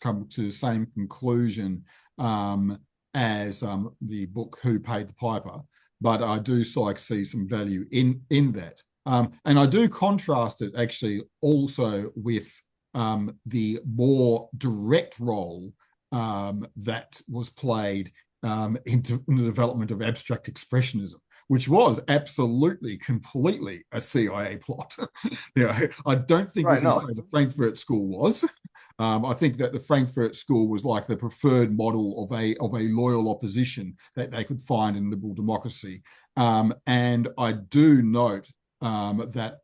come to the same conclusion as the book Who Paid the Piper, but I do see some value in that. And I do contrast it actually also with the more direct role that was played in the development of abstract expressionism, which was absolutely, completely a CIA plot. I don't think we can say the Frankfurt School was, I think that the Frankfurt School was like the preferred model of a loyal opposition that they could find in liberal democracy. And I do note that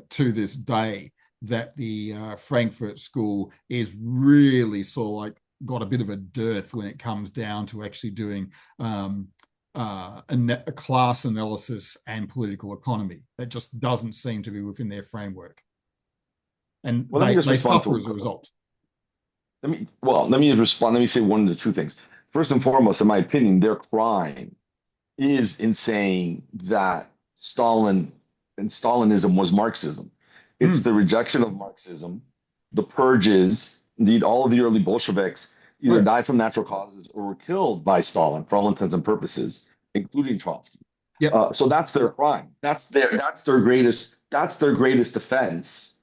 to this day that the Frankfurt School is really sort of like got a bit of a dearth when it comes down to actually doing a class analysis and political economy. That just doesn't seem to be within their framework. And well, they suffer as a result. Let me respond. Let me say one of the two things. First and foremost, in my opinion, their crime is in saying that Stalin and Stalinism was Marxism. It's the rejection of Marxism, the purges. Indeed, all of the early Bolsheviks either died from natural causes or were killed by Stalin for all intents and purposes, including Trotsky. Yep. So that's their crime. That's their greatest defense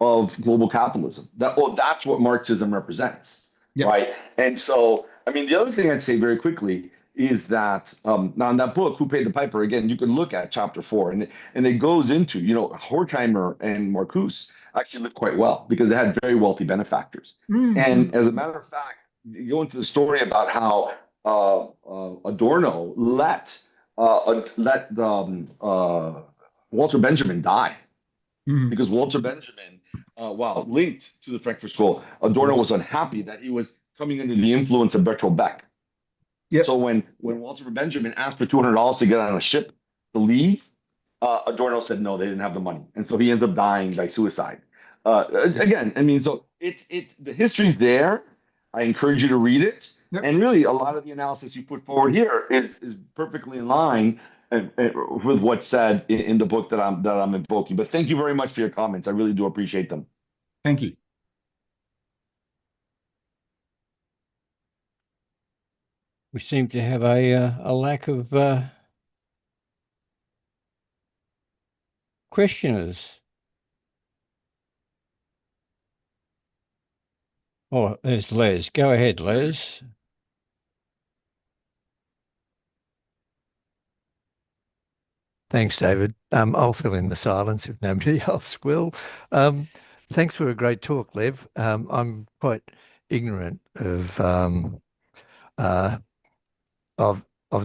of global capitalism. That's what Marxism represents, right? And so, I mean, the other thing I'd say very quickly is that now in that book, Who Paid the Piper, again, you can look at chapter 4, and it goes into, Horkheimer and Marcuse actually lived quite well because they had very wealthy benefactors. And as a matter of fact, you go into the story about how Adorno let Walter Benjamin die because Walter Benjamin, while linked to the Frankfurt School, Adorno was unhappy that he was coming under the influence of Bertolt Beck. Yep. So when Walter Benjamin asked for $200 to get on a ship to leave, Adorno said no, they didn't have the money, and so he ends up dying by suicide. Again, I mean, so it's the history's there. I encourage you to read it, and really, a lot of the analysis you put forward here is perfectly in line with what's said in the book that I'm invoking. But thank you very much for your comments. I really do appreciate them. Thank you. We seem to have a lack of questioners. Oh, there's Les. Go ahead, Les. Thanks, David. I'll fill in the silence if nobody else will. Thanks for a great talk, Lev. I'm quite ignorant of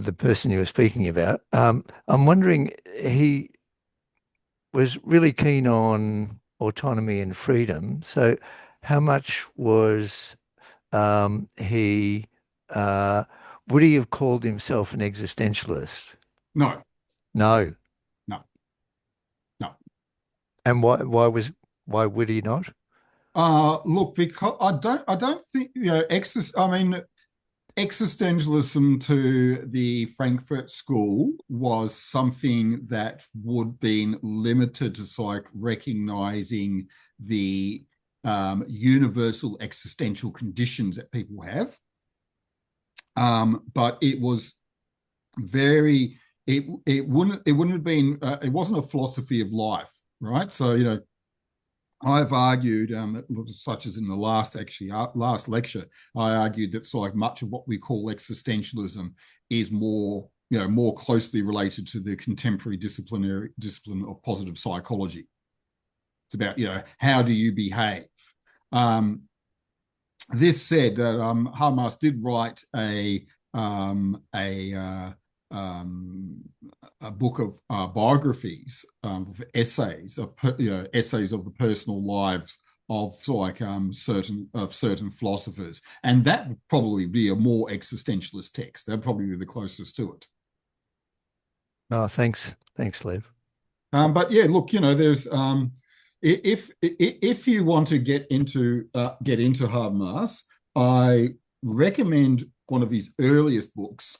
the person you were speaking about. I'm wondering, he was really keen on autonomy and freedom. So how much was he, would he have called himself an existentialist? No. No. No. No. And why would he not? Look, because I don't think, existentialism to the Frankfurt School was something that would been limited to like recognizing the universal existential conditions that people have. But it was very, it wouldn't have been, it wasn't a philosophy of life, right? So, I've argued, such as in the last lecture, I argued that so like much of what we call existentialism is more closely related to the contemporary discipline of positive psychology. It's about, how do you behave? This said, that Habermas did write a book of biographies, of essays of the personal lives of certain philosophers, and that would probably be a more existentialist text. That'd probably be the closest to it. Oh, thanks, Lev. But yeah, look, there's if you want to get into Habermas, I recommend one of his earliest books.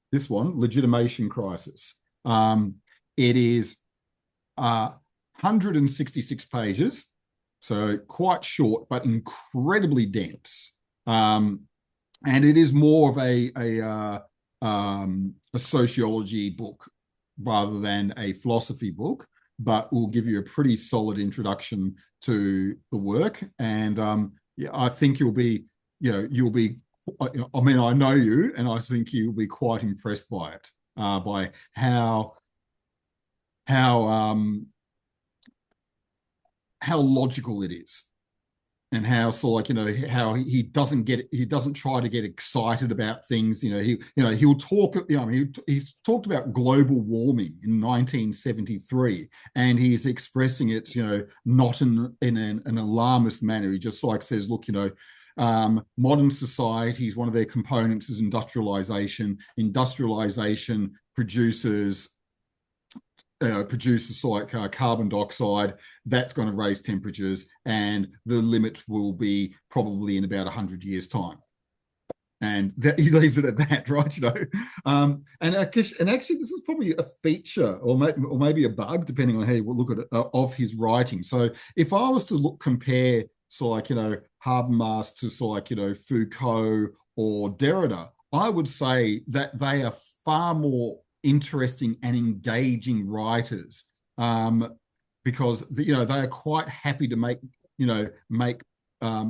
This one, Legitimation Crisis. It is 166 pages, so quite short, but incredibly dense. And it is more of a sociology book rather than a philosophy book, but will give you a pretty solid introduction to the work. And I think you'll be. I mean, I know you, and I think you'll be quite impressed by it, by how logical it is. and how sort of like how he doesn't try to get excited about things. He'll talk. He's talked about global warming in 1973, and he's expressing it not in an alarmist manner. He just like says, look, modern societies, one of their components is industrialization. Industrialization produces like carbon dioxide. That's going to raise temperatures, and the limit will be probably in about 100 years' time. And that, he leaves it at that, right? And actually, this is probably a feature, or maybe a bug, depending on how you look at it, of his writing. So, if I was to compare, Habermas to Foucault or Derrida, I would say that they are far more interesting and engaging writers, because they are quite happy to make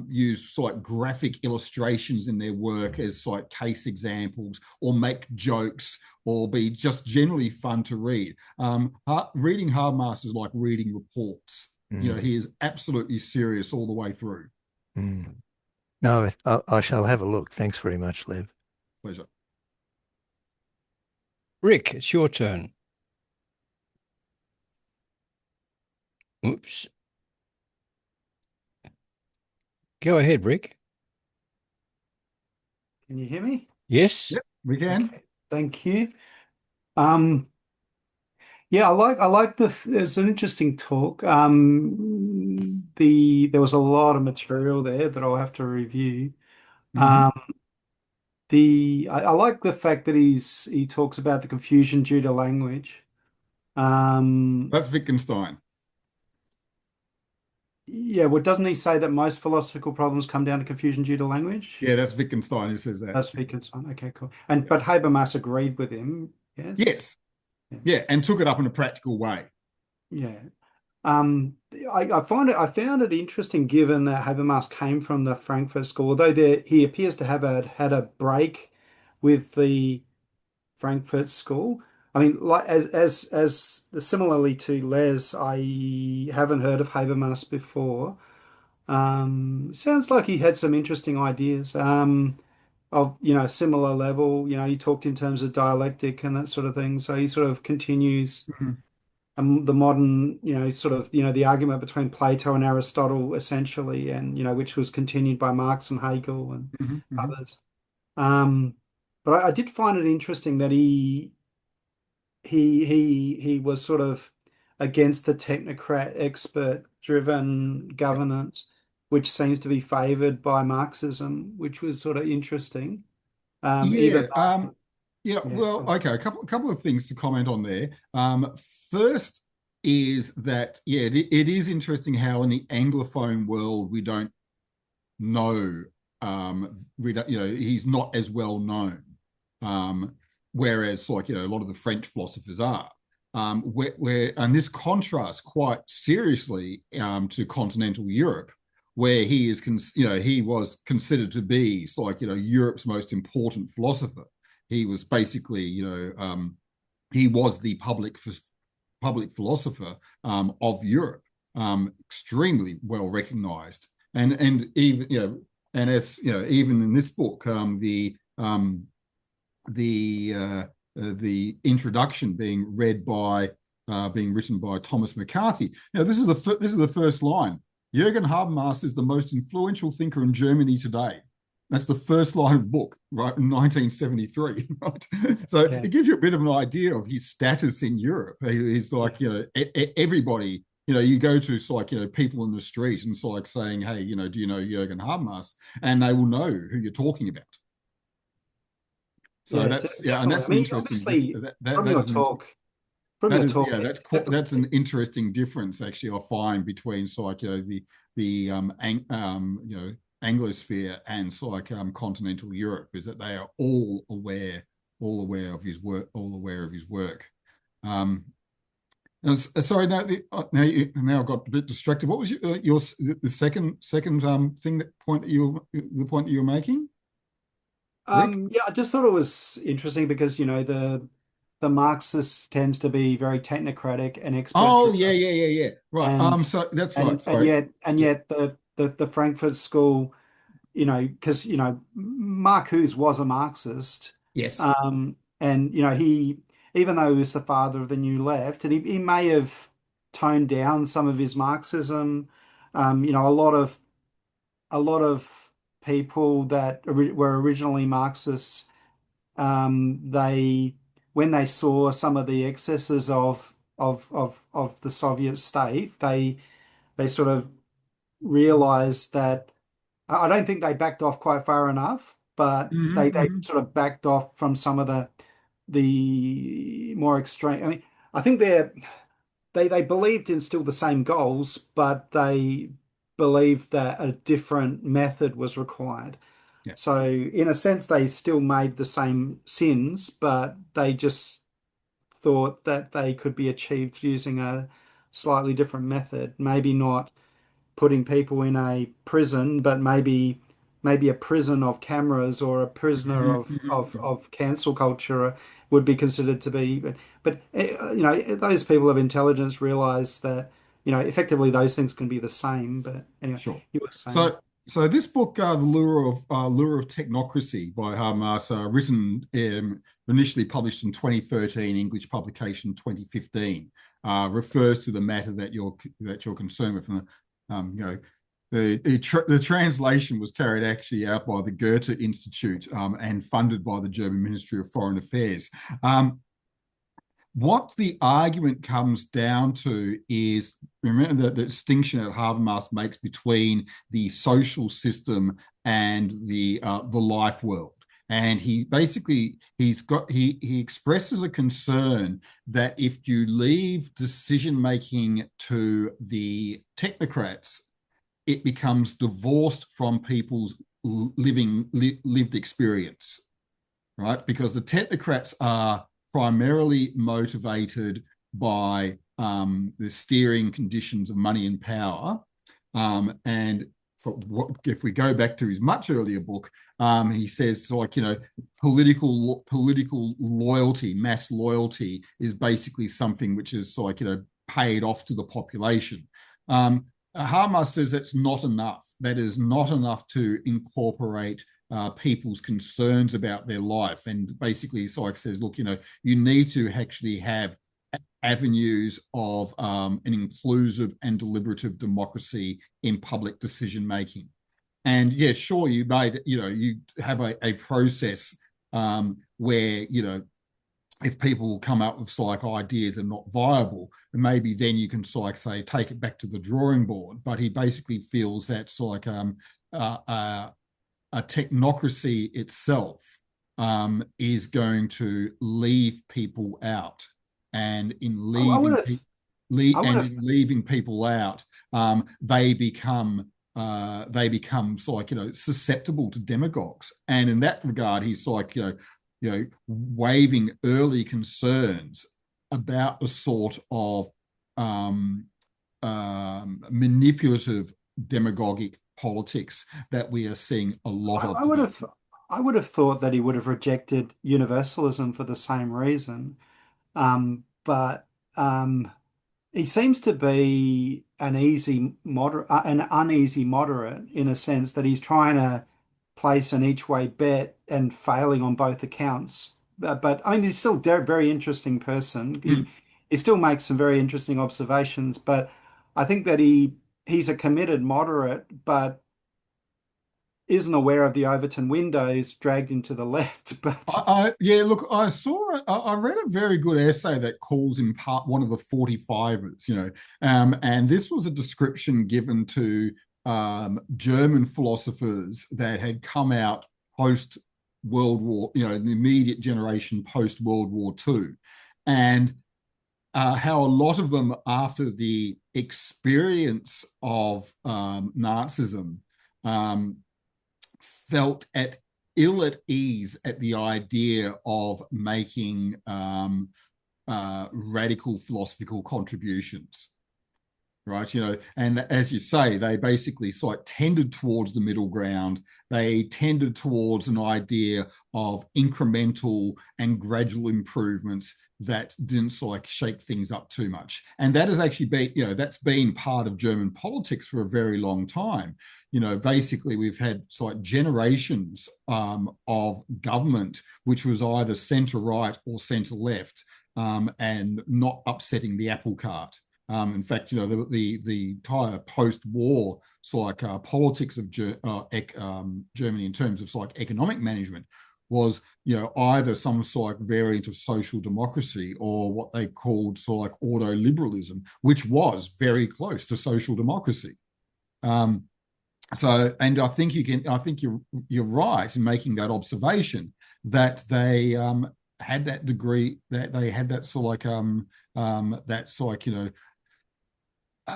use graphic illustrations in their work as case examples, or make jokes, or be just generally fun to read. Reading Habermas is like reading reports. He is absolutely serious all the way through. No, I shall have a look. Thanks very much, Lev. Pleasure. Rick, it's your turn. Oops. Go ahead, Rick. Can you hear me? Yes. Yep, we can. Okay, thank you. Yeah, I like it's an interesting talk. There was a lot of material there that I'll have to review. I like the fact that he talks about the confusion due to language. That's Wittgenstein. Yeah, well, doesn't he say that most philosophical problems come down to confusion due to language? Yeah, that's Wittgenstein who says that. That's Wittgenstein. Okay, cool. But Habermas agreed with him. Yes. Yes. Yeah, and took it up in a practical way. Yeah. I found it interesting, given that Habermas came from the Frankfurt School, although he appears to have had a break with the Frankfurt School. I mean, like as similarly to Les, I haven't heard of Habermas before. Sounds like he had some interesting ideas. Of similar level. He talked in terms of dialectic and that sort of thing. So he sort of continues the modern, the argument between Plato and Aristotle, essentially, and which was continued by Marx and Hegel and others. But I did find it interesting that he was sort of against the technocrat, expert-driven governance, which seems to be favored by Marxism, which was sort of interesting. Well, okay, a couple of things to comment on there. First is that, it is interesting how in the Anglophone world we don't know, he's not as well known, whereas a lot of the French philosophers are. And this contrasts quite seriously to continental Europe, where he was considered to be Europe's most important philosopher. He was basically he was the public philosopher of Europe, extremely well recognized, and even and as even in this book, the introduction being written by Thomas McCarthy. This is the first line. Jurgen Habermas is the most influential thinker in Germany today. That's the first line of the book, right, in 1973. Right? So it gives you a bit of an idea of his status in Europe. He's like, everybody, you go to people in the street and it's saying, hey, do you know Jurgen Habermas? And they will know who you're talking about. So that's an interesting. That's an interesting difference, actually, I find, between the Anglosphere and continental Europe, is that they are all aware of his work. Sorry, now I got a bit distracted. What was the second thing, the point that you were making? I just thought it was interesting because the Marxist tends to be very technocratic and expert. Oh, yeah. Right. So that's right. Sorry. And yet the Frankfurt School, because Marcuse was a Marxist, Yes. and he, even though he was the father of the New Left, and he may have toned down some of his Marxism. A lot of people that were originally Marxists, they when they saw some of the excesses of the Soviet state, they sort of realized that I don't think they backed off quite far enough, but they sort of backed off from some of the more extreme. I mean, I think they believed in still the same goals, but they believed that a different method was required. Yeah. So in a sense, they still made the same sins, but they just thought that they could be achieved using a slightly different method. Maybe not putting people in a prison, but maybe a prison of cameras, or a prisoner of cancel culture would be considered to be. But those people of intelligence realize that effectively those things can be the same. But anyway, Sure. you were saying. So this book, The Lure of Technocracy by Habermas, written initially published in 2013, English publication 2015, refers to the matter that you're concerned with. And, the translation was carried actually out by the Goethe Institute and funded by the German Ministry of Foreign Affairs. What the argument comes down to is, remember the distinction that Habermas makes between the social system and the life world. And he expresses a concern that if you leave decision making to the technocrats, it becomes divorced from people's lived experience, right? Because the technocrats are primarily motivated by the steering conditions of money and power. If we go back to his much earlier book, he says, political loyalty, mass loyalty, is basically something which is paid off to the population. Habermas says that's not enough. That is not enough to incorporate people's concerns about their life. And basically, says, look, you need to actually have avenues of an inclusive and deliberative democracy in public decision making. And yeah, sure, you have a process where if people come up with ideas that are not viable, maybe then you can say take it back to the drawing board. But he basically feels that's a technocracy itself is going to leave people out, and in leaving people out, they become susceptible to demagogues. And in that regard, he's waiving early concerns about the sort of manipulative demagogic politics that we are seing a lot of. I would have thought that he would have rejected universalism for the same reason, but he seems to be an uneasy moderate, in a sense that he's trying to place an each way bet and failing on both accounts. But I mean, he's still a very interesting person. He still makes some very interesting observations, but I think that he's a committed moderate, but isn't aware of the Overton windows dragged into the left. But I read a very good essay that calls him one of the 45ers, and this was a description given to German philosophers that had come out post World War, the immediate generation post World War II, and how a lot of them, after the experience of Nazism, felt ill at ease at the idea of making radical philosophical contributions. right? And as you say, they basically sort of tended towards the middle ground. They tended towards an idea of incremental and gradual improvements that didn't sort of shake things up too much. And that has actually been, that's been part of German politics for a very long time. Basically we've had sort of generations of government, which was either centre right or centre left, and not upsetting the apple cart. In fact, the entire post-war politics of Germany in terms of economic management was, either some sort of variant of social democracy or what they called ordo-liberalism, which was very close to social democracy. And I think you're right in making that observation that they had that degree, that they had that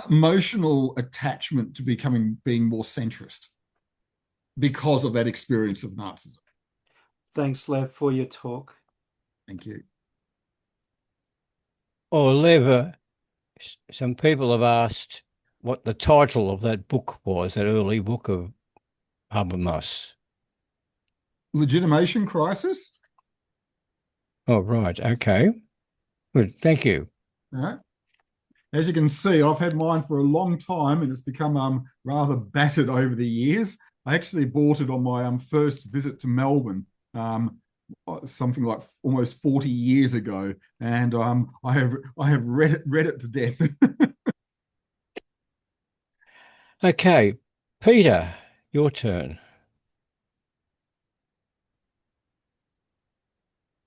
emotional attachment to being more centrist because of that experience of Nazism. Thanks, Lev, for your talk. Thank you. Oh, Lev, some people have asked what the title of that book was, that early book of Habermas. Legitimation Crisis. Oh, right. Okay. Good. Thank you. All right. As you can see, I've had mine for a long time and it's become rather battered over the years. I actually bought it on my first visit to Melbourne, something like almost 40 years ago, and I have read it to death. Okay, Peter, your turn.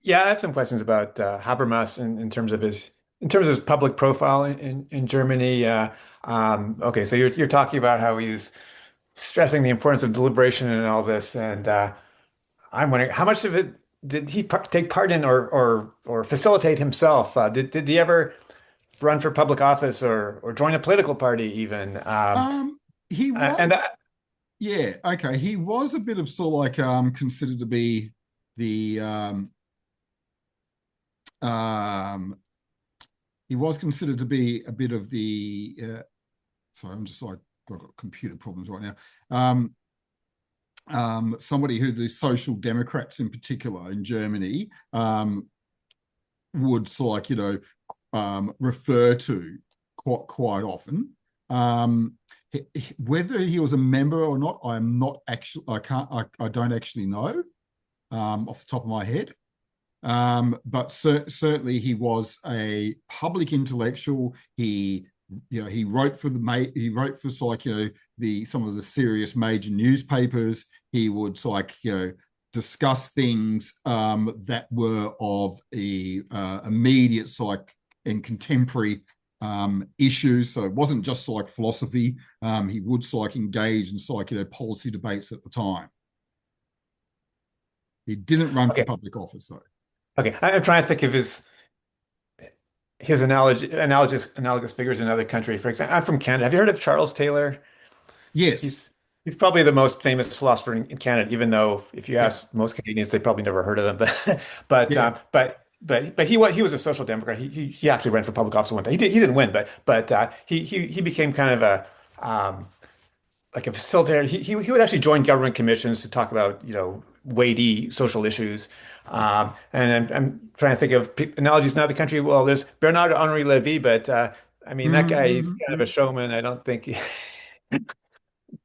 Yeah, I have some questions about Habermas in terms of his public profile in Germany. Okay, so you're talking about how he's stressing the importance of deliberation and all this, and I'm wondering how much of it did he take part in or facilitate himself? Did he ever run for public office or join a political party even? He was, and yeah, okay. He was a bit of considered to be the he was considered to be a bit of the sorry, I'm just I've got computer problems right now. Somebody who the Social Democrats in particular in Germany would refer to quite often. Whether he was a member or not, I'm not actually. I don't actually know off the top of my head. But certainly he was a public intellectual. He wrote for some of the serious major newspapers. He would discuss things that were of immediate and contemporary issues. So it wasn't just philosophy. He would engage in policy debates at the time. He didn't run for public office though. Okay, I'm trying to think of his analogous figures in other countries. For example, I'm from Canada. Have you heard of Charles Taylor? Yes. He's probably the most famous philosopher in Canada, even though if you ask most Canadians, they probably never heard of him. But he was a social democrat. He actually ran for public office one time. He didn't win, but he became kind of a like a facilitator. He would actually join government commissions to talk about weighty social issues. And I'm trying to think of analogies in other country. Well, there's Bernard Henri Lévy, but I mean that guy is kind of a showman. I don't think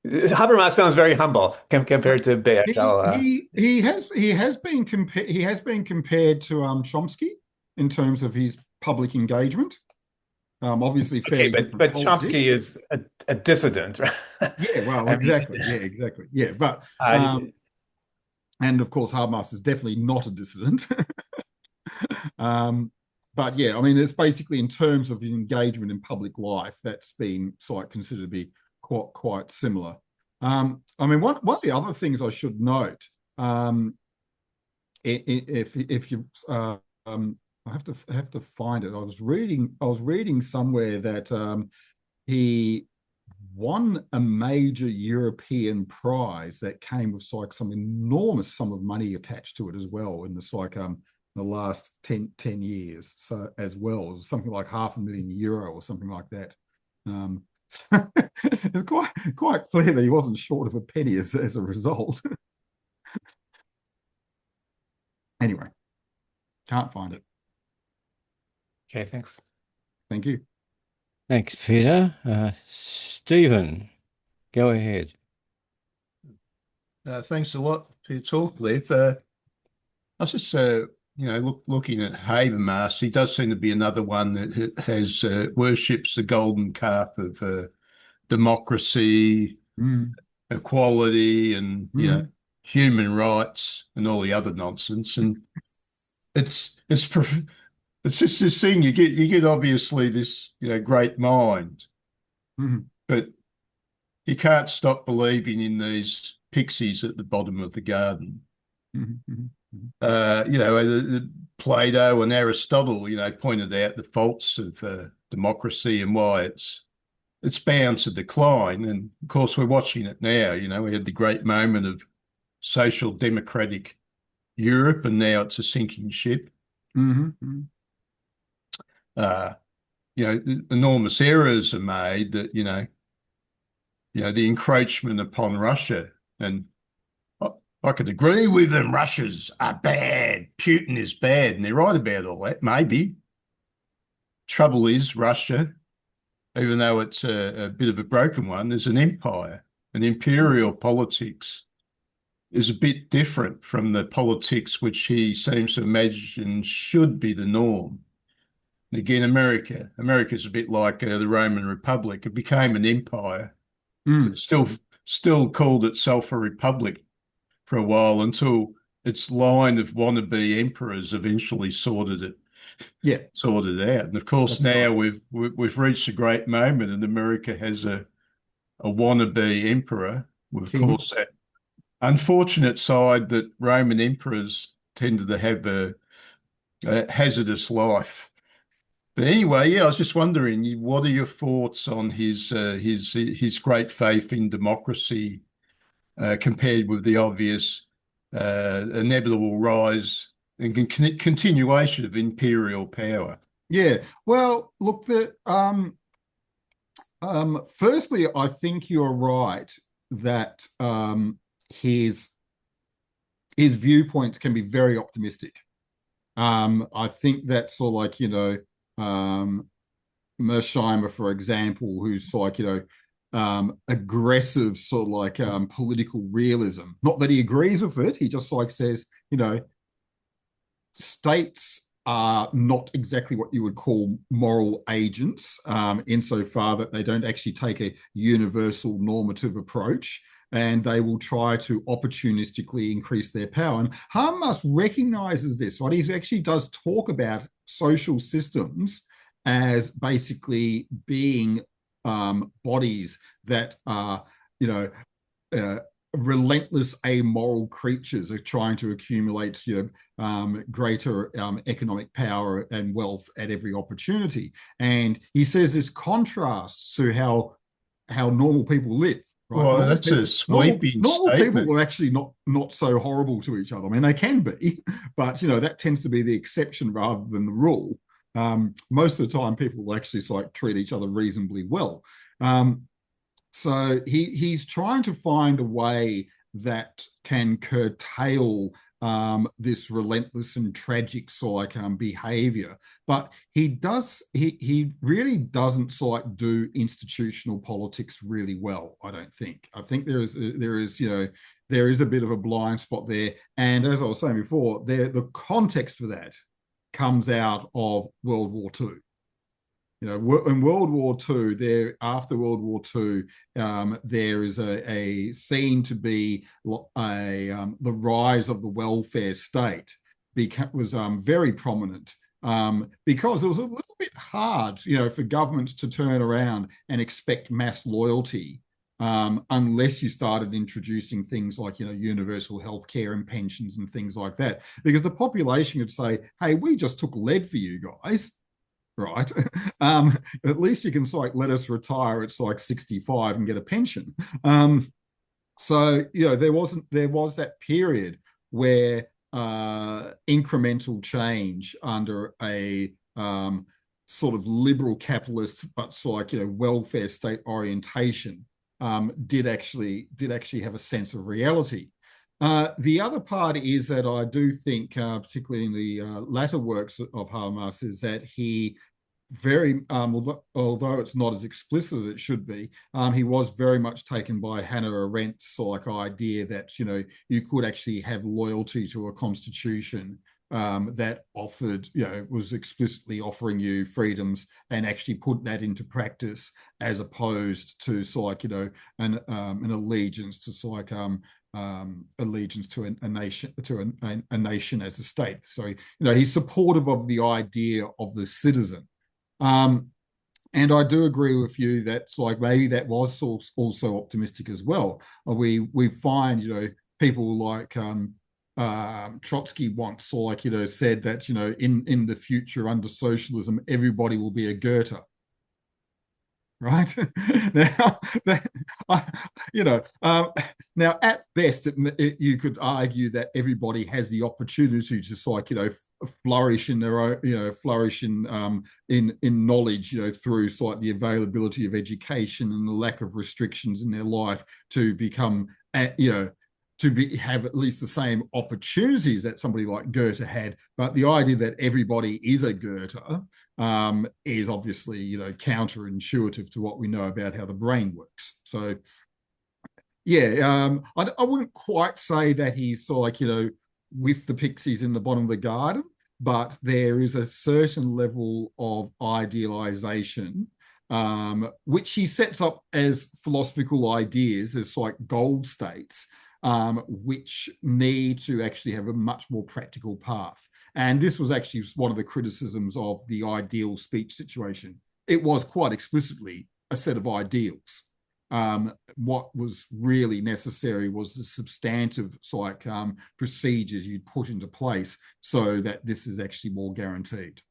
Habermas sounds very humble compared to BHL. He has been compared to Chomsky in terms of his public engagement. Obviously, fairly but Chomsky is a dissident, right? Yeah, well, exactly. Yeah, exactly. Yeah, but and of course, Habermas is definitely not a dissident. But yeah, I mean, it's basically in terms of his engagement in public life that's been considered to be quite similar. I mean, one of the other things I should note, if you, I have to find it. I was reading somewhere that he won a major European prize that came with some enormous sum of money attached to it as well in the last 10 years. So as well, it was something like €500,000 or something like that. It's quite clear that he wasn't short of a penny as a result. Anyway, can't find it. Okay, thanks. Thank you. Thanks, Peter. Stephen, go ahead. Thanks a lot for your talk, Lev. I was just, looking at Habermas. He does seem to be another one that has worships the golden calf of democracy, equality, and human rights, and all the other nonsense. And it's just this thing you get obviously this great mind, but you can't stop believing in these pixies at the bottom of the garden. Plato and Aristotle, pointed out the faults of democracy and why it's bound to decline. And of course, we're watching it now. We had the great moment of social democratic Europe, and now it's a sinking ship. Enormous errors are made that, the encroachment upon Russia, and I could agree with them. Russia's are bad. Putin is bad. And they're right about all that, maybe. Trouble is, Russia, even though it's a bit of a broken one, is an empire. And imperial politics is a bit different from the politics which he seems to imagine should be the norm. And again, America's a bit like the Roman Republic. It became an empire, but still called itself a republic for a while, until its line of wannabe emperors eventually sorted out. And of course, that's now right. we've reached a great moment, and America has a wannabe emperor. Of course, that unfortunate side that Roman emperors tended to have a hazardous life. But anyway, I was just wondering, what are your thoughts on his great faith in democracy compared with the obvious inevitable rise and continuation of imperial power? Yeah, well, look, firstly, I think you're right that his viewpoints can be very optimistic. I think that's sort of like, Mersheimer, for example, who's like, aggressive sort of like political realism. Not that he agrees with it. He just like says, states are not exactly what you would call moral agents, insofar that they don't actually take a universal normative approach, and they will try to opportunistically increase their power. And Habermas recognizes this, right? He actually does talk about social systems as basically being bodies that are, relentless amoral creatures are trying to accumulate, greater economic power and wealth at every opportunity. And he says this contrasts to how normal people live. Right? Well, that's a sweeping normal statement. people are actually not so horrible to each other. I mean, they can be, but that tends to be the exception rather than the rule. Most of the time, people will actually treat each other reasonably well. So he's trying to find a way that can curtail this relentless and tragic behavior, but he really doesn't do institutional politics really well. I don't think. I think there is a bit of a blind spot there, and as I was saying before, the context for that comes out of World War II. In World War II, after World War II, there is a seen to be the rise of the welfare state was very prominent, because it was a little bit hard, for governments to turn around and expect mass loyalty, unless you started introducing things like, universal health care and pensions and things like that, because the population would say, hey, we just took lead for you guys. Right. At least you can let us retire at 65 and get a pension. So, there was that period where incremental change under a sort of liberal capitalist, but like, welfare state orientation, did actually have a sense of reality. The other part is that I do think, particularly in the latter works of Habermas, is that he although it's not as explicit as it should be, he was very much taken by Hannah Arendt's like idea that you could actually have loyalty to a constitution that offered, was explicitly offering you freedoms, and actually put that into practice, as opposed to like an allegiance to like allegiance to a nation, to a nation as a state. So he's supportive of the idea of the citizen. And I do agree with you that like maybe that was also optimistic as well. We find people like Trotsky once like said that in the future under socialism everybody will be a Goethe. Right now, now at best, you could argue that everybody has the opportunity to like flourish in their own, flourish in knowledge, through like the availability of education and the lack of restrictions in their life to become, have at least the same opportunities that somebody like Goethe had. But the idea that everybody is a Goethe is obviously, counterintuitive to what we know about how the brain works. So, yeah, I wouldn't quite say that he's like, with the pixies in the bottom of the garden, but there is a certain level of idealization, which he sets up as philosophical ideas, as like gold states, which need to actually have a much more practical path. And this was actually one of the criticisms of the ideal speech situation. It was quite explicitly a set of ideals. What was really necessary was the substantive procedures you'd put into place so that this is actually more guaranteed. I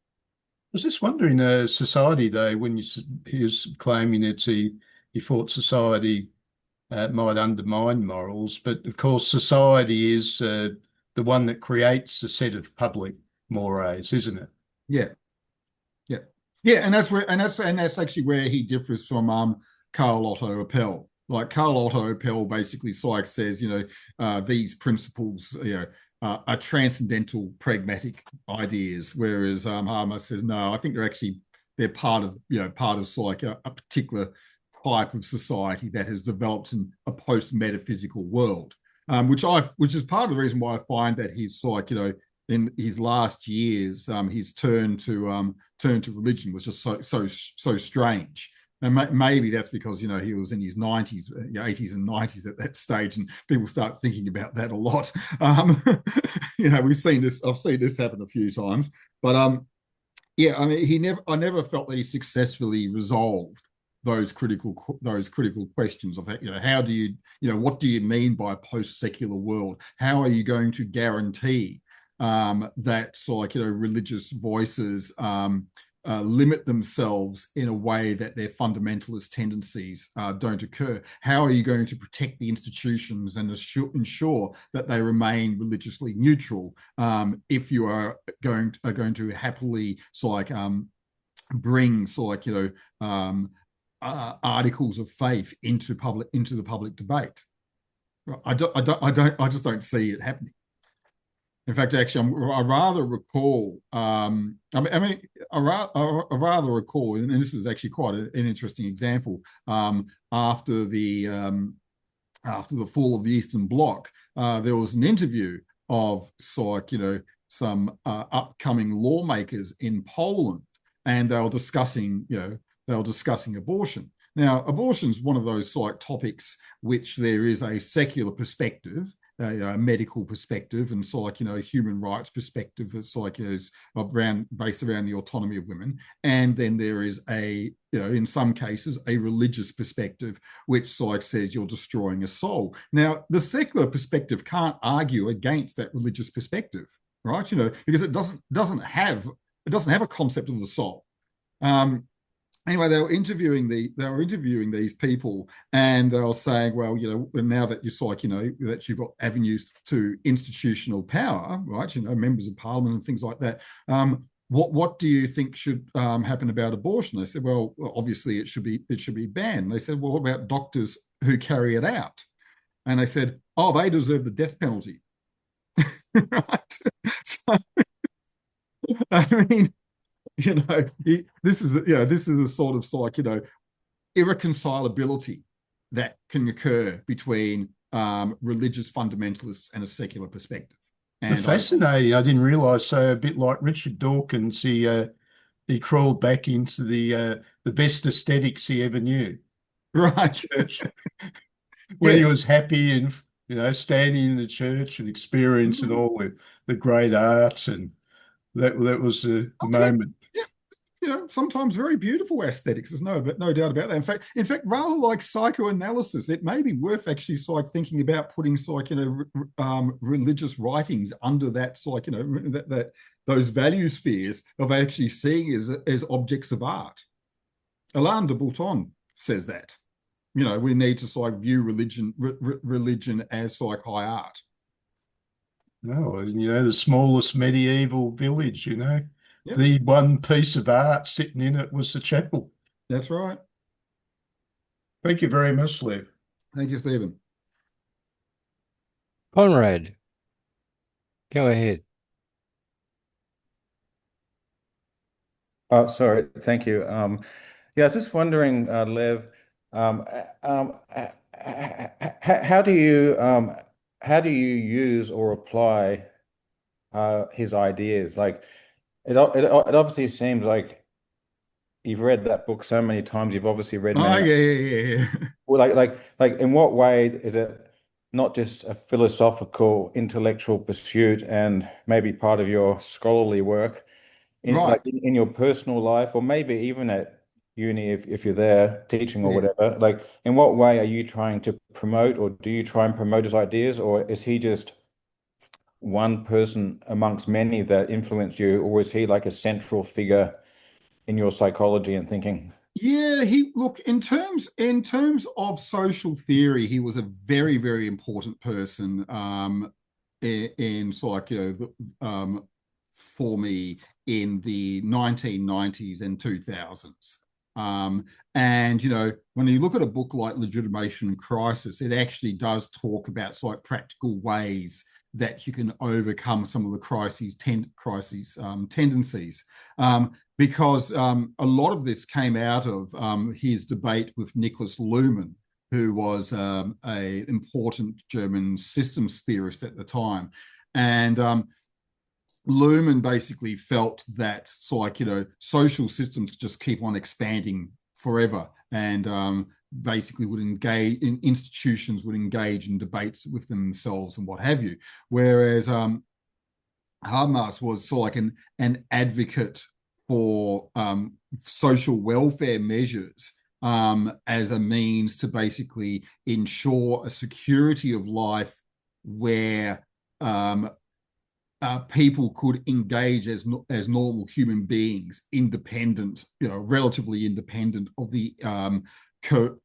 was just wondering, society, though, when he was claiming that he thought society might undermine morals, but of course society is the one that creates a set of public mores, isn't it? Yeah, and that's actually where he differs from Karl Otto Appel. Like Karl Otto Appel basically says, these principles, are transcendental pragmatic ideas, whereas Habermas says no. I think they're part of like a particular type of society that has developed in a post-metaphysical world, which is part of the reason why I find that he's like, in his last years, his turn to religion was just so strange. And maybe that's because he was in his 90s, 80s and 90s at that stage, and people start thinking about that a lot. I've seen this happen a few times, but I never felt that he successfully resolved those critical questions of how do you what do you mean by a post-secular world? How are you going to guarantee that religious voices limit themselves in a way that their fundamentalist tendencies don't occur? How are you going to protect the institutions and ensure that they remain religiously neutral if you are going to happily bring articles of faith into the public debate? I just don't see it happening. In fact, actually, I rather recall. I rather recall, and this is actually quite an interesting example. After the fall of the Eastern Bloc, there was an interview of some upcoming lawmakers in Poland, and they were discussing abortion. Now, abortion is one of those topics which there is a secular perspective, a medical perspective, and a human rights perspective that's is based around the autonomy of women, and then there is in some cases a religious perspective which says you're destroying a soul. Now, the secular perspective can't argue against that religious perspective, right? Because it doesn't have a concept of the soul. Anyway, they were interviewing these people, and they were saying, well, now that that you've got avenues to institutional power, right? Members of parliament and things like that. what do you think should happen about abortion? They said, well, obviously it should be banned. They said, well, what about doctors who carry it out? And they said, oh, they deserve the death penalty. Right? So, I mean, this is a sort of like, irreconcilability that can occur between religious fundamentalists and a secular perspective. And fascinating. I didn't realise. So a bit like Richard Dawkins, he crawled back into the best aesthetics he ever knew. Right. When he was happy and standing in the church and experiencing all the great arts, and that was the moment. Sometimes very beautiful aesthetics. There's no doubt about that. In fact, rather like psychoanalysis, it may be worth actually thinking about putting religious writings under that that those value spheres of actually seeing as objects of art. Alain de Botton says that. We need to view religion as high art. No, the smallest medieval village, Yep. The one piece of art sitting in it was the chapel. That's right. Thank you very much, Lev. Thank you, Stephen. Conrad, go ahead. Oh, sorry. Thank you. Yeah, I was just wondering, Lev, how do you use or apply his ideas? Like, it obviously seems like you've read that book so many times. You've obviously read many. Yeah. Well, like, in what way is it not just a philosophical, intellectual pursuit and maybe part of your scholarly work Right. in your personal life, or maybe even at uni if you're there teaching or whatever? Like, in what way are you trying to promote, or do you try and promote his ideas, or is he just one person amongst many that influence you, or is he like a central figure in your psychology and thinking? Yeah, in terms of social theory, he was a very, very important person for me in the 1990s and 2000s. And when you look at a book like Legitimation and Crisis, it actually does talk about practical ways that you can overcome some of the crises tendencies. Because a lot of this came out of his debate with Niklas Luhmann, who was an important German systems theorist at the time. And Luhmann basically felt that social systems just keep on expanding forever, and basically institutions would engage in debates with themselves and what have you. Whereas Habermas was an advocate for social welfare measures as a means to basically ensure a security of life where people could engage as normal human beings, independent, relatively independent of the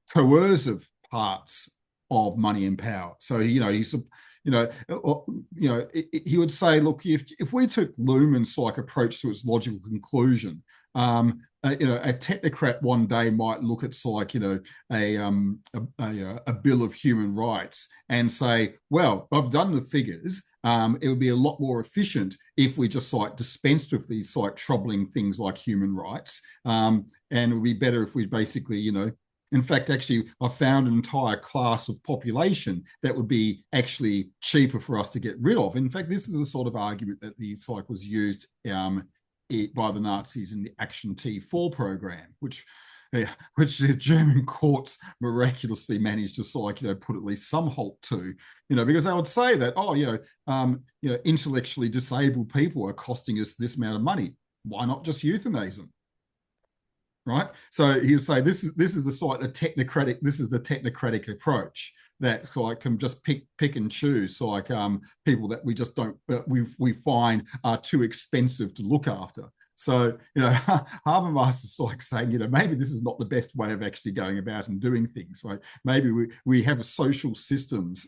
coercive parts of money and power. So he would say, look, if we took Luhmann's approach to its logical conclusion, a technocrat one day might look at a bill of human rights and say, well, I've done the figures. It would be a lot more efficient if we just dispensed with these troubling things like human rights, and it would be better if we basically, in fact, actually, I found an entire class of population that would be actually cheaper for us to get rid of. In fact, this is the sort of argument that was used by the Nazis in the Action T4 program, which the German courts miraculously managed to put at least some halt to, because they would say that, intellectually disabled people are costing us this amount of money. Why not just euthanize them? Right. So he would say this is the technocratic approach that can just pick and choose people that we just don't we find are too expensive to look after. So, Habermas is saying, maybe this is not the best way of actually going about and doing things, right? Maybe we have social systems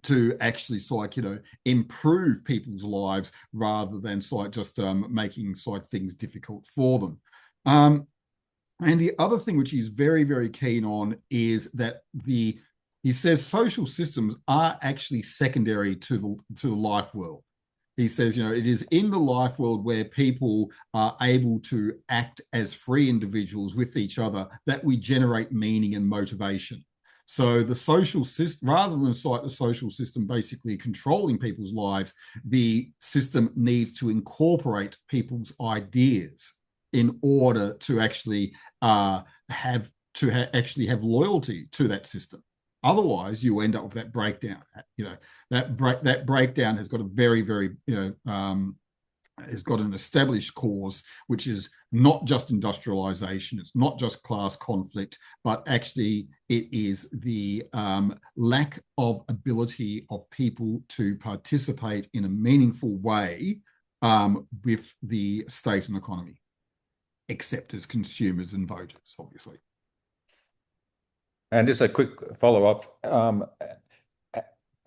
to actually sort of, improve people's lives rather than sort of just making sort of things difficult for them. And the other thing which he's very, very keen on is that he says social systems are actually secondary to the life world. He says, it is in the life world where people are able to act as free individuals with each other that we generate meaning and motivation. So the social system, rather than cite the social system basically controlling people's lives, the system needs to incorporate people's ideas in order to actually have loyalty to that system. Otherwise, you end up with that breakdown. That breakdown has got a very, very, has got an established cause, which is not just industrialization, it's not just class conflict, but actually it is the lack of ability of people to participate in a meaningful way with the state and economy, except as consumers and voters, obviously. And just a quick follow-up.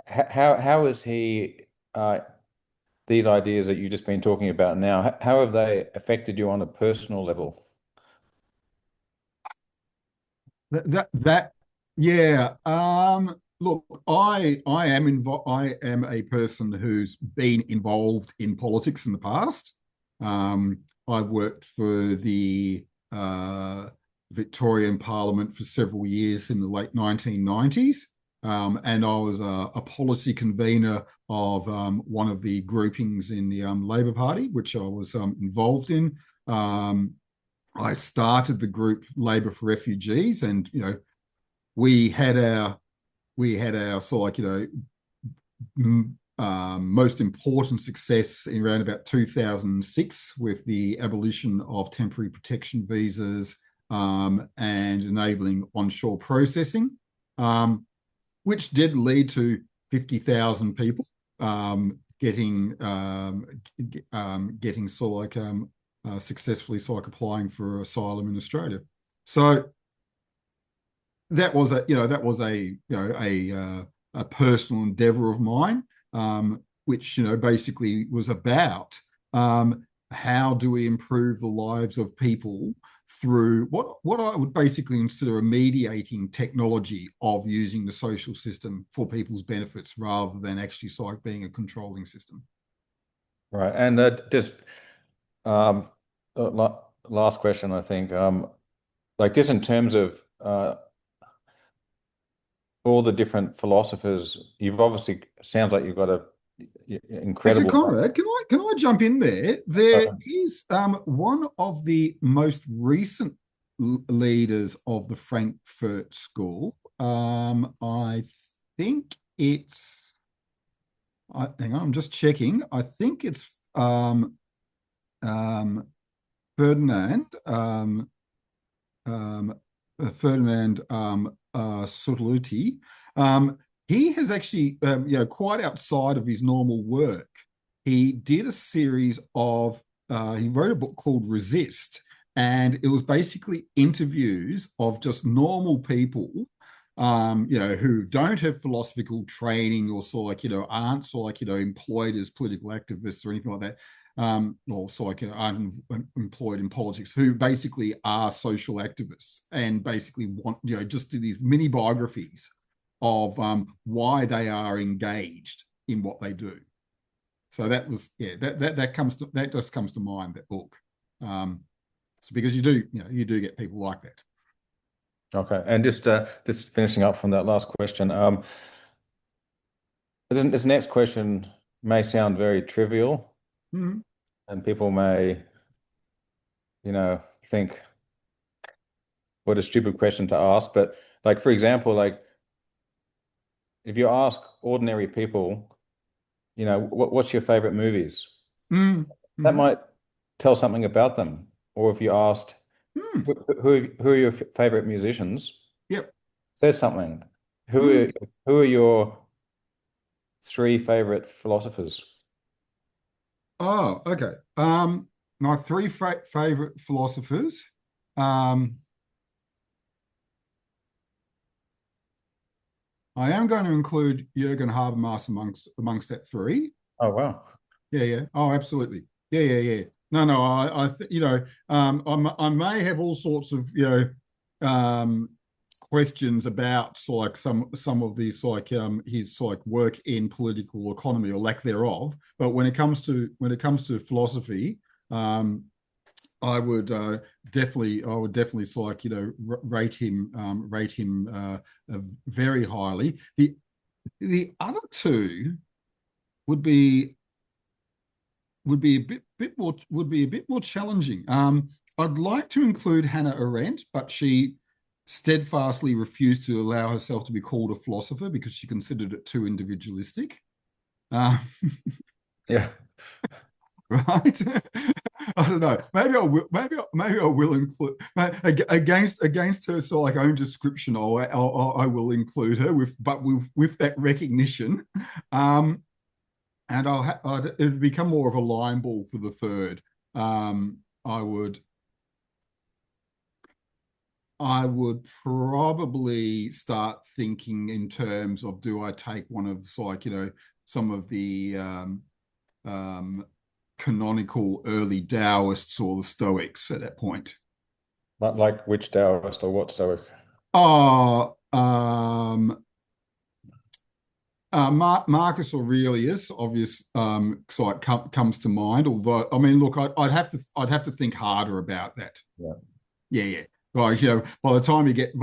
How is he these ideas that you've just been talking about now, how have they affected you on a personal level? Yeah. Look, I am a person who's been involved in politics in the past. I worked for the Victorian Parliament for several years in the late 1990s. And I was a policy convener of one of the groupings in the Labor Party, which I was involved in. I started the group Labor for Refugees, and we had our sort of most important success in around about 2006 with the abolition of temporary protection visas and enabling onshore processing. Which did lead to 50,000 people getting sort of successfully sort of applying for asylum in Australia. So that was a personal endeavour of mine, which basically was about how do we improve the lives of people through what I would basically consider a mediating technology of using the social system for people's benefits rather than actually sort of being a controlling system. Right. And just last question, I think, like just in terms of all the different philosophers, you've obviously, sounds like you've got a incredible. Actually, Conrad, can I jump in there? There is one of the most recent leaders of the Frankfurt School. I think it's. Hang on, I'm just checking. I think it's Ferdinand. Ferdinand Sotoluti. He has actually, quite outside of his normal work, he did a series of, he wrote a book called Resist, and it was basically interviews of just normal people, who don't have philosophical training or sort of, aren't sort of, employed as political activists or anything like that, or sort of, aren't employed in politics, who basically are social activists and basically want, just do these mini biographies of why they are engaged in what they do. So that was, that just comes to mind, that book. So because you do get people like that. Okay, and just finishing up from that last question. This next question may sound very trivial, and people may, think what a stupid question to ask. But like, for example, like, if you ask ordinary people, what's your favorite movies? That might tell something about them. Or if you asked, who are your favorite musicians? Yep. Says something. Who are your 3 favorite philosophers? Oh, okay. My 3 favorite philosophers. I am going to include Jurgen Habermas amongst that three. Oh, wow. Yeah. Oh, absolutely. Yeah. No. I may have all sorts of questions about like some of these like his like work in political economy or lack thereof. But when it comes to philosophy, I would definitely like rate him very highly. The other two would be a bit more challenging. I'd like to include Hannah Arendt, but she steadfastly refused to allow herself to be called a philosopher because she considered it too individualistic. Yeah. Right. I don't know. Maybe I will include against her so like own description. I will include her with that recognition. And it'd become more of a line ball for the third. I would probably start thinking in terms of, do I take one of like some of the canonical early Taoists or the Stoics at that point? Like which Taoist or what Stoic? Marcus Aurelius, obvious, so it comes to mind. Although, I mean, look, I'd have to think harder about that. Yeah. Right, by the time you get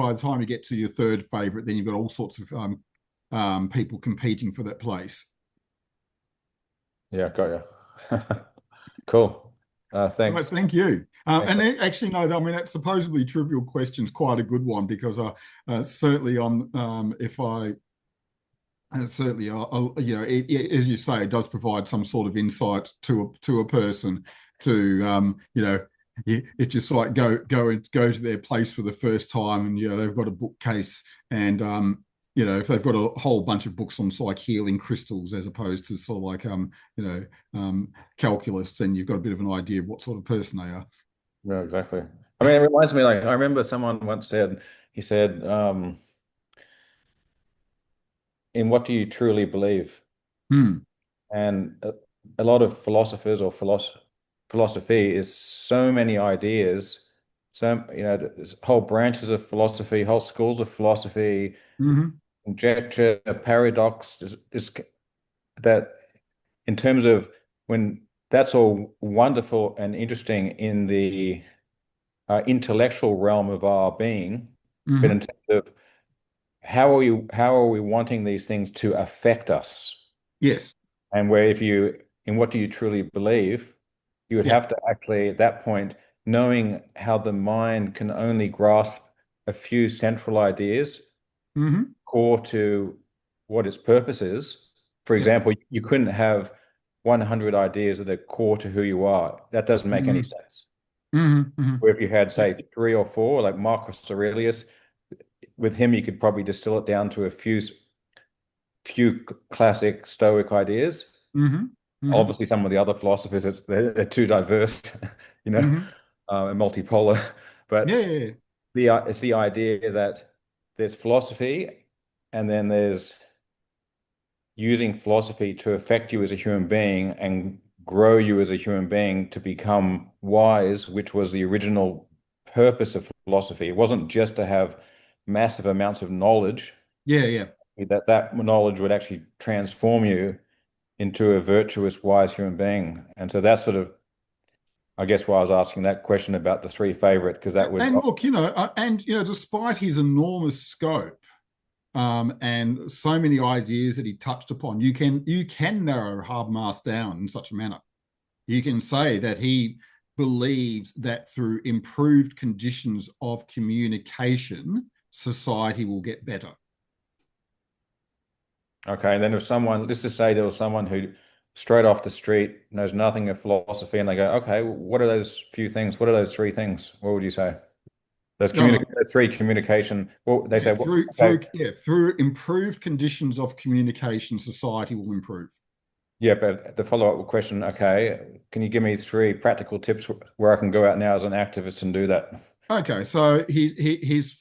to your third favorite, then you've got all sorts of people competing for that place. Yeah, got you. Cool. Thanks. Right, thank you. And then, actually, no, I mean, that supposedly trivial question's quite a good one because certainly certainly, as you say, it does provide some sort of insight to a person to, it just like go to their place for the first time, and they've got a bookcase, and if they've got a whole bunch of books on like healing crystals as opposed to sort of like calculus, then you've got a bit of an idea of what sort of person they are. Yeah, exactly. I mean, it reminds me, like, I remember someone once said, he said, in what do you truly believe? And a lot of philosophers or philosophy is so many ideas, there's whole branches of philosophy, whole schools of philosophy, conjecture, paradox, is that in terms of when that's all wonderful and interesting in the intellectual realm of our being, but in terms of how are we wanting these things to affect us? Yes. And where in what do you truly believe, you would have to actually at that point, knowing how the mind can only grasp a few central ideas, core to what its purpose is. For example, you couldn't have 100 ideas that are core to who you are. That doesn't make any sense. Where if you had, say, 3 or 4, like Marcus Aurelius, with him, you could probably distill it down to a few classic Stoic ideas. Obviously, some of the other philosophers, they're too diverse, and multipolar. But it's the idea that there's philosophy, and then there's using philosophy to affect you as a human being and grow you as a human being to become wise, which was the original purpose of philosophy. It wasn't just to have massive amounts of knowledge. That knowledge would actually transform you into a virtuous, wise human being. And so that's sort of, I guess, why I was asking that question about the 3 favorite, because that was. And look, despite his enormous scope, and so many ideas that he touched upon, you can narrow Habermas down in such a manner. You can say that he believes that through improved conditions of communication, society will get better. Okay, and then if someone, let's just say there was someone who straight off the street knows nothing of philosophy, and they go, okay, what are those few things? What are those 3 things? What would you say? Those 3 communication. Well, they say through improved conditions of communication, society will improve. Yeah, but the follow-up question, okay, can you give me 3 practical tips where I can go out now as an activist and do that? Okay, so his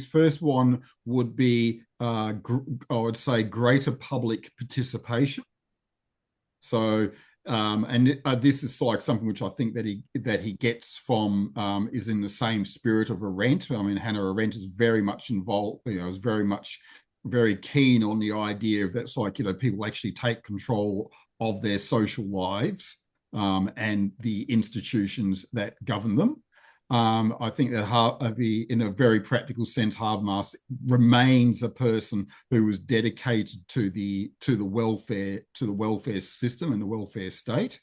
first one would be I would say greater public participation. So, this is like something which I think that he gets from is in the same spirit of Arendt. I mean, Hannah Arendt is very much involved. Is very keen on the idea of that's like people actually take control of their social lives and the institutions that govern them. I think that in a very practical sense, Habermas remains a person who was dedicated to the welfare system and the welfare state,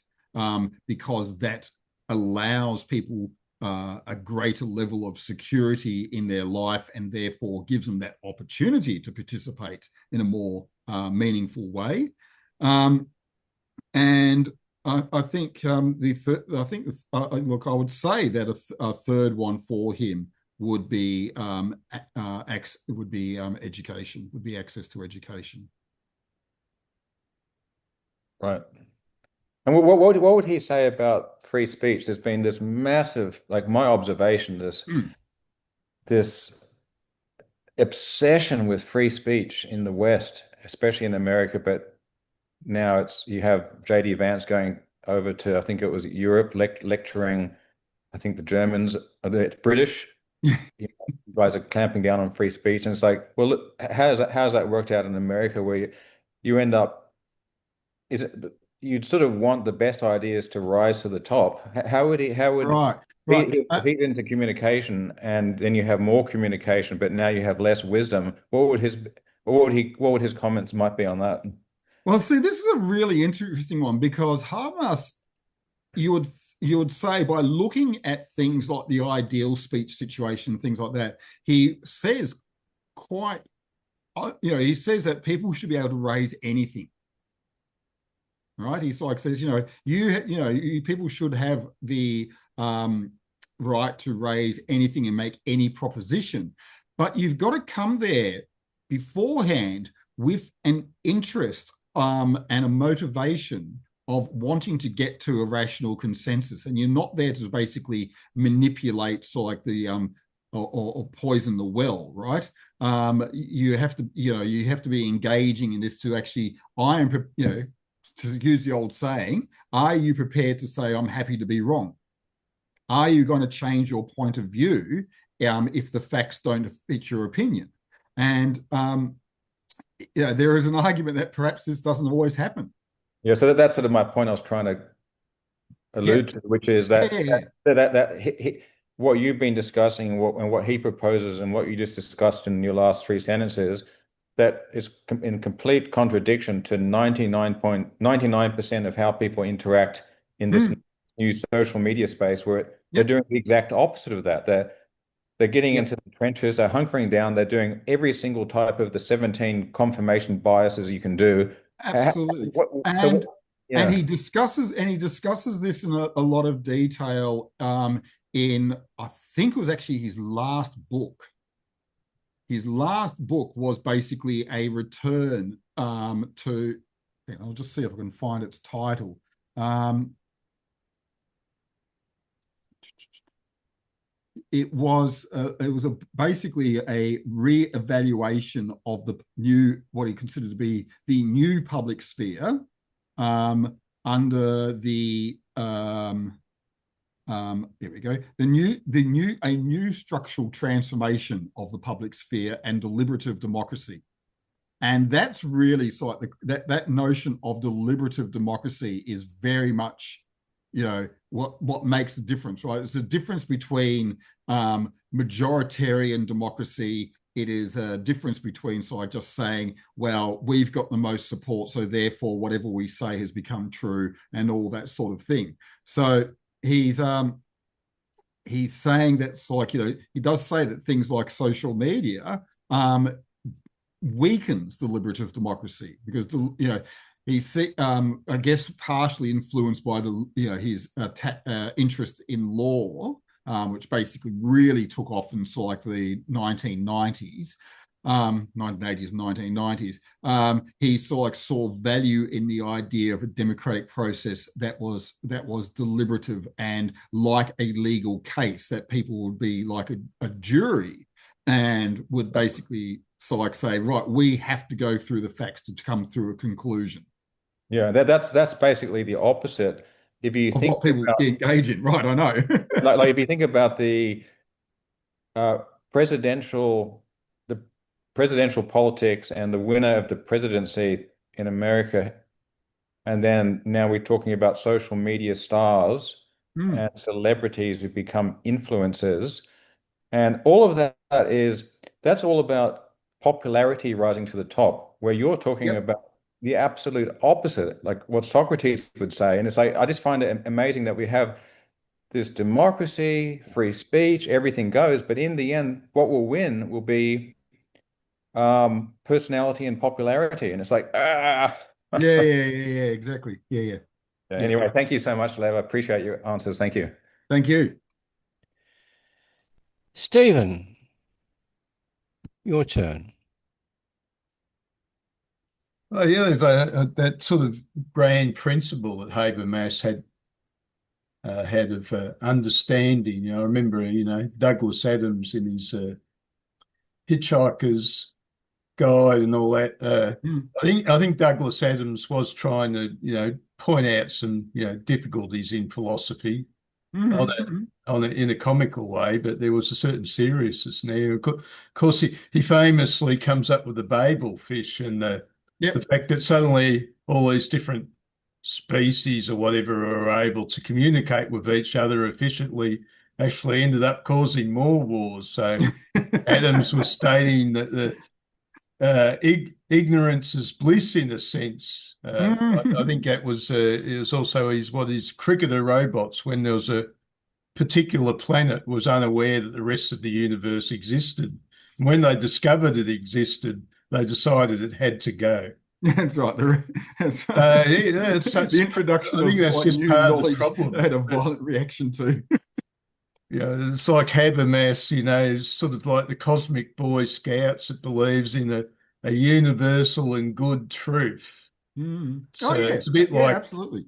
because that allows people a greater level of security in their life, and therefore gives them that opportunity to participate in a more meaningful way. And I think look, I would say that a third one for him would be education, would be access to education. Right. And what would he say about free speech? There's been this massive, like my observation, this obsession with free speech in the West, especially in America, but now you have J.D. Vance going over to, I think it was Europe, lecturing, I think the Germans, the British. You guys are clamping down on free speech, and it's like, well, look, how's that worked out in America, where you end up, you'd sort of want the best ideas to rise to the top. How would right. feed into communication, and then you have more communication, but now you have less wisdom? What would his comments might be on that? Well, see, this is a really interesting one, because Habermas, you would say, by looking at things like the ideal speech situation, things like that, he says he says that people should be able to raise anything. Right? He's like says, people should have the right to raise anything and make any proposition, but you've got to come there beforehand with an interest and a motivation of wanting to get to a rational consensus, and you're not there to basically manipulate, so like the or poison the well, right? You have to be engaging in this to actually, to use the old saying, are you prepared to say, I'm happy to be wrong? Are you going to change your point of view if the facts don't fit your opinion? And there is an argument that perhaps this doesn't always happen. Yeah, so that's sort of my point I was trying to allude to, which is that what you've been discussing and what he proposes and what you just discussed in your last three sentences, that is in complete contradiction to 99% of how people interact in this new social media space, where they're doing the exact opposite of that. They're getting into the trenches, they're hunkering down, they're doing every single type of the 17 confirmation biases you can do. Absolutely. And he discusses this in a lot of detail in, I think it was actually his last book. His last book was basically a return to, I'll just see if I can find its title. It was basically a re-evaluation of what he considered to be the new public sphere under the there we go, a new structural transformation of the public sphere and deliberative democracy. And that's really that notion of deliberative democracy is very much what makes the difference, right? It's the difference between majoritarian democracy. It is a difference between just saying, well, we've got the most support, so therefore whatever we say has become true, and all that sort of thing. So he's saying that he does say that things like social media weakens deliberative democracy, because he's I guess partially influenced by his interest in law, which basically really took off in the 1990s, 1980s, 1990s. He saw value in the idea of a democratic process that was deliberative and like a legal case, that people would be like a jury, and would basically say, right, we have to go through the facts to come through a conclusion. Yeah, that's basically the opposite. If you Of think what people about, engage in, right? I know. like if you think about uh, presidential the presidential politics and the winner of the presidency in America, and then now we're talking about social media stars and celebrities who become influencers, and all of that's all about popularity rising to the top, where you're talking Yep. about the absolute opposite, like what Socrates would say. And it's like, I just find it amazing that we have this democracy, free speech, everything goes, but in the end, what will win will be personality and popularity. And it's like, ah. Yeah, exactly. Yeah. Anyway, thank you so much, Lev. I appreciate your answers. Thank you. Thank you. Stephen, your turn. Oh, yeah, but that sort of grand principle that Habermas had of understanding. I remember, Douglas Adams in his Hitchhiker's Guide and all that. I think Douglas Adams was trying to, point out some, difficulties in philosophy in a comical way, but there was a certain seriousness there. Of course, he famously comes up with the Babel fish and the fact that suddenly all these different species or whatever are able to communicate with each other efficiently actually ended up causing more wars. So Adams was stating that ignorance is bliss in a sense. I think that was it was also his cricketer robots, when there was a particular planet, was unaware that the rest of the universe existed. And when they discovered it existed, they decided it had to go. That's right. That's right. The introduction I think that's just new part knowledge of the problem. had a violent reaction to. Yeah, it's like Habermas, is sort of like the cosmic Boy Scouts that believes in a universal and good truth. So it's a bit like, absolutely.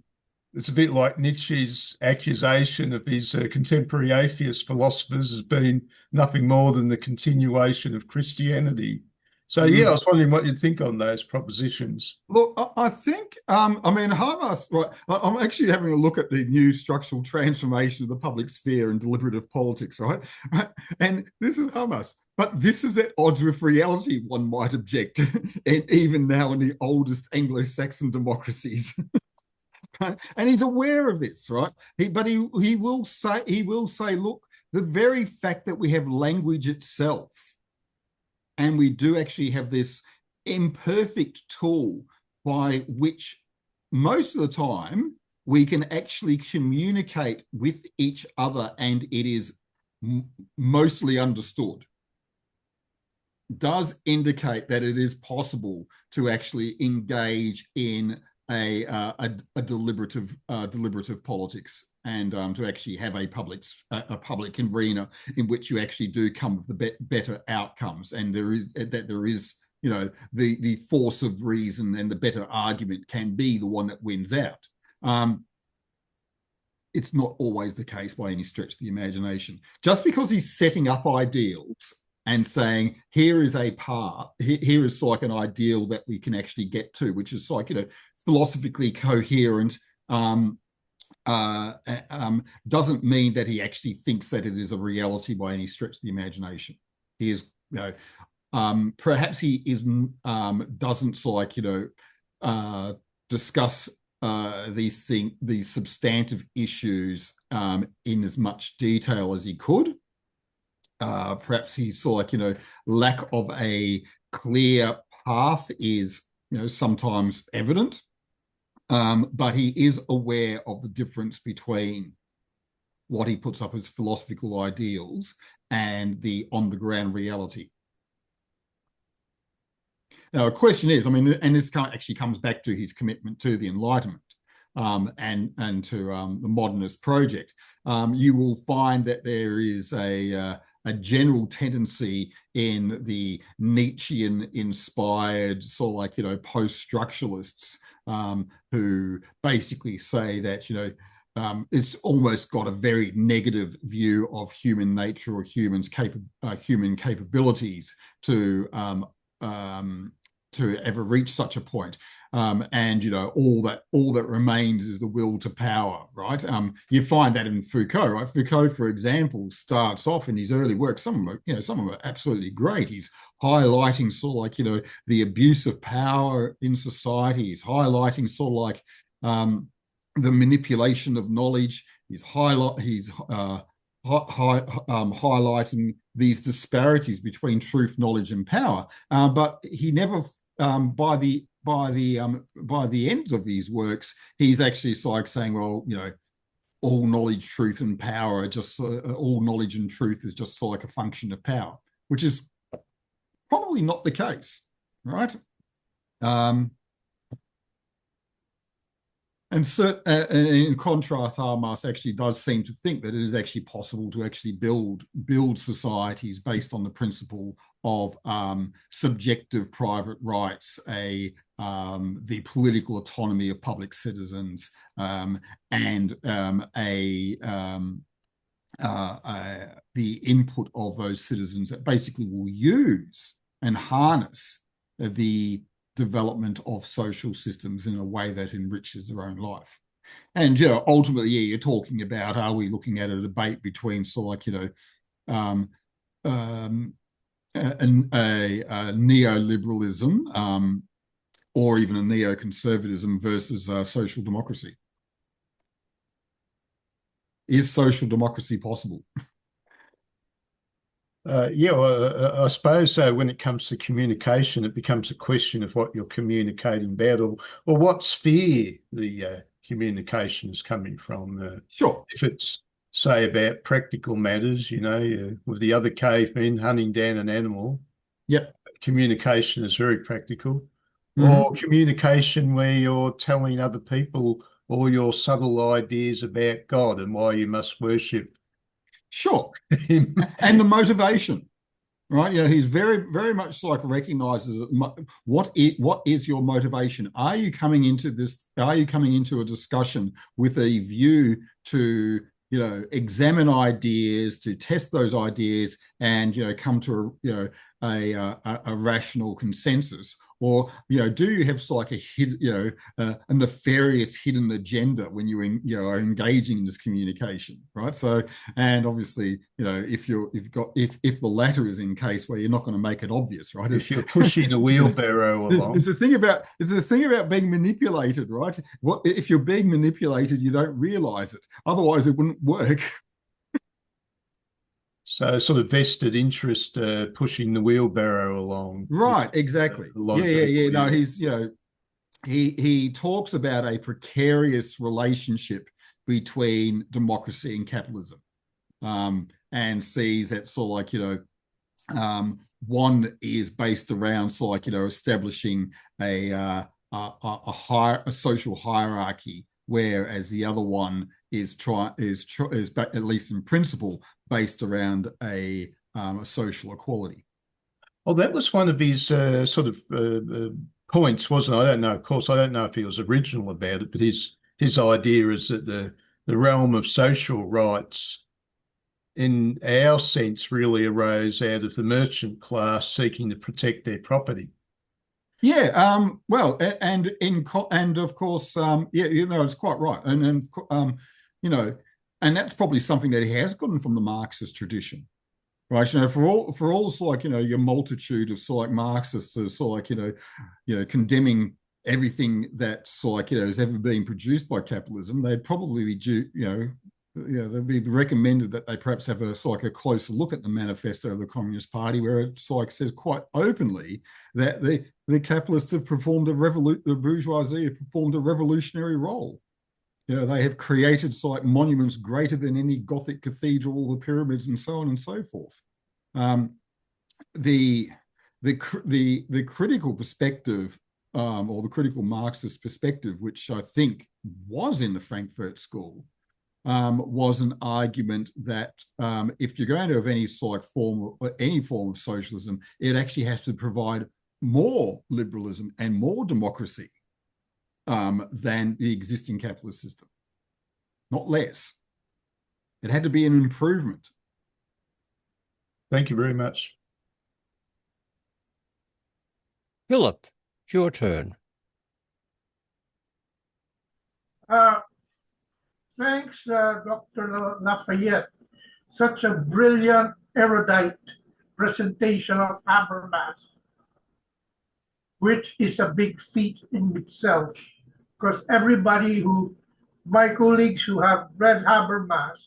It's a bit like Nietzsche's accusation of his contemporary atheist philosophers as being nothing more than the continuation of Christianity. So, I was wondering what you'd think on those propositions. Look, I think, Habermas, right, I'm actually having a look at the new structural transformation of the public sphere and deliberative politics, right? And this is Habermas. But this is at odds with reality, one might object, and even now in the oldest Anglo-Saxon democracies. And he's aware of this, right? But he will say, look, the very fact that we have language itself, and we do actually have this imperfect tool by which most of the time we can actually communicate with each other, and it is mostly understood, does indicate that it is possible to actually engage in a deliberative politics, and to actually have a public arena in which you actually do come with the better outcomes, and there is the force of reason, and the better argument can be the one that wins out. It's not always the case by any stretch of the imagination. Just because he's setting up ideals and saying, here is a path, here is like an ideal that we can actually get to, which is like, philosophically coherent, doesn't mean that he actually thinks that it is a reality by any stretch of the imagination. He is, perhaps he is doesn't discuss these substantive issues in as much detail as he could. Perhaps he's lack of a clear path is sometimes evident. But he is aware of the difference between what he puts up as philosophical ideals and the on-the-ground reality. Now, the question is, and this actually comes back to his commitment to the Enlightenment and to the modernist project. You will find that there is a general tendency in the Nietzschean-inspired post-structuralists who basically say that it's almost got a very negative view of human nature or human capabilities to ever reach such a point. And all that remains is the will to power, right? You find that in Foucault, right? Foucault, for example, starts off in his early work. Some of them are absolutely great. He's highlighting sort of like the abuse of power in society. He's highlighting sort of like the manipulation of knowledge. He's highlighting these disparities between truth, knowledge, and power. But he never, by the ends of these works, he's actually like saying, well, all knowledge, truth, and power are just all knowledge and truth is just like a function of power, which is probably not the case, right? And in contrast, Habermas actually does seem to think that it is actually possible to actually build societies based on the principle of subjective private rights, the political autonomy of public citizens, and the input of those citizens that basically will use and harness the development of social systems in a way that enriches their own life. And ultimately, you're talking about, are we looking at a debate between sort of like a neoliberalism or even a neoconservatism versus social democracy? Is social democracy possible? I suppose when it comes to communication, it becomes a question of what you're communicating about, or what sphere the communication is coming from. Sure. If it's, say, about practical matters, with the other cavemen hunting down an animal, yep, communication is very practical. Or communication where you're telling other people all your subtle ideas about God and why you must worship. Sure. And the motivation, right? He's very, very much like recognizes what is your motivation? Are you coming into a discussion with a view to, examine ideas, to test those ideas and, come to a rational consensus? Or, do you have like a nefarious hidden agenda when you are engaging in this communication, right? So, and obviously, if the latter is in case where you're not going to make it obvious, right? If you're pushing a wheelbarrow along. It's the thing about being manipulated, right? If you're being manipulated, you don't realize it. Otherwise, it wouldn't work. So sort of vested interest pushing the wheelbarrow along. Right, exactly. Yeah. No, he's, he talks about a precarious relationship between democracy and capitalism, and sees that sort of like, one is based around sort of like, establishing a social hierarchy, whereas the other one is at least in principle based around a social equality. Well, that was one of his sort of points, wasn't it? I don't know. Of course, I don't know if he was original about it, but his idea is that the realm of social rights, in our sense, really arose out of the merchant class seeking to protect their property. Yeah, well, and of course, it's quite right, and that's probably something that he has gotten from the Marxist tradition, right? For all sort of like, your multitude of sort of like Marxists are sort of like, condemning everything that sort of like, has ever been produced by capitalism, they'd probably be they'd be recommended that they perhaps have a sort of like a closer look at the manifesto of the Communist Party, where it sort of like says quite openly that the capitalists have performed the bourgeoisie have performed a revolutionary role. They have created sort of like monuments greater than any Gothic cathedral, the pyramids, and so on and so forth. The critical perspective, or the critical Marxist perspective, which I think was in the Frankfurt School, was an argument that if you're going to have any sort of form of socialism, it actually has to provide more liberalism and more democracy than the existing capitalist system. not less. It had to be an improvement. Thank you very much. Philip, it's your turn. Thanks, Dr. Lafayette. Such a brilliant, erudite presentation of Habermas, which is a big feat in itself, because my colleagues who have read Habermas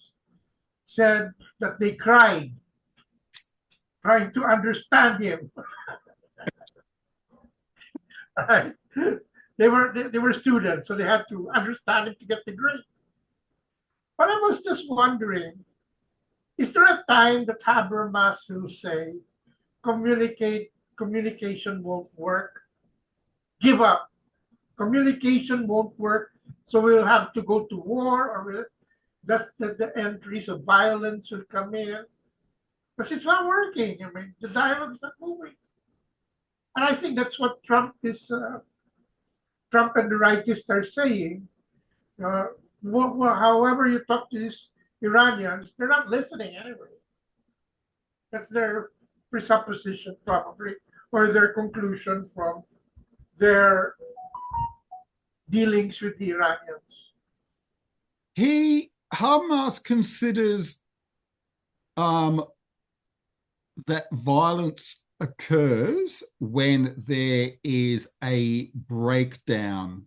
said that they cried trying to understand him. Right? They were students, so they had to understand it to get the grade. But I was just wondering, is there a time that Habermas will say, communication won't work? Give up. Communication won't work, so we'll have to go to war, or the entries of violence will come in. Because it's not working. I mean, the dialogue is not moving. And I think that's what Trump and the rightists are saying. However you talk to these Iranians, they're not listening anyway. That's their presupposition, probably, or their conclusion from their dealings with the Iranians. Habermas considers that violence occurs when there is a breakdown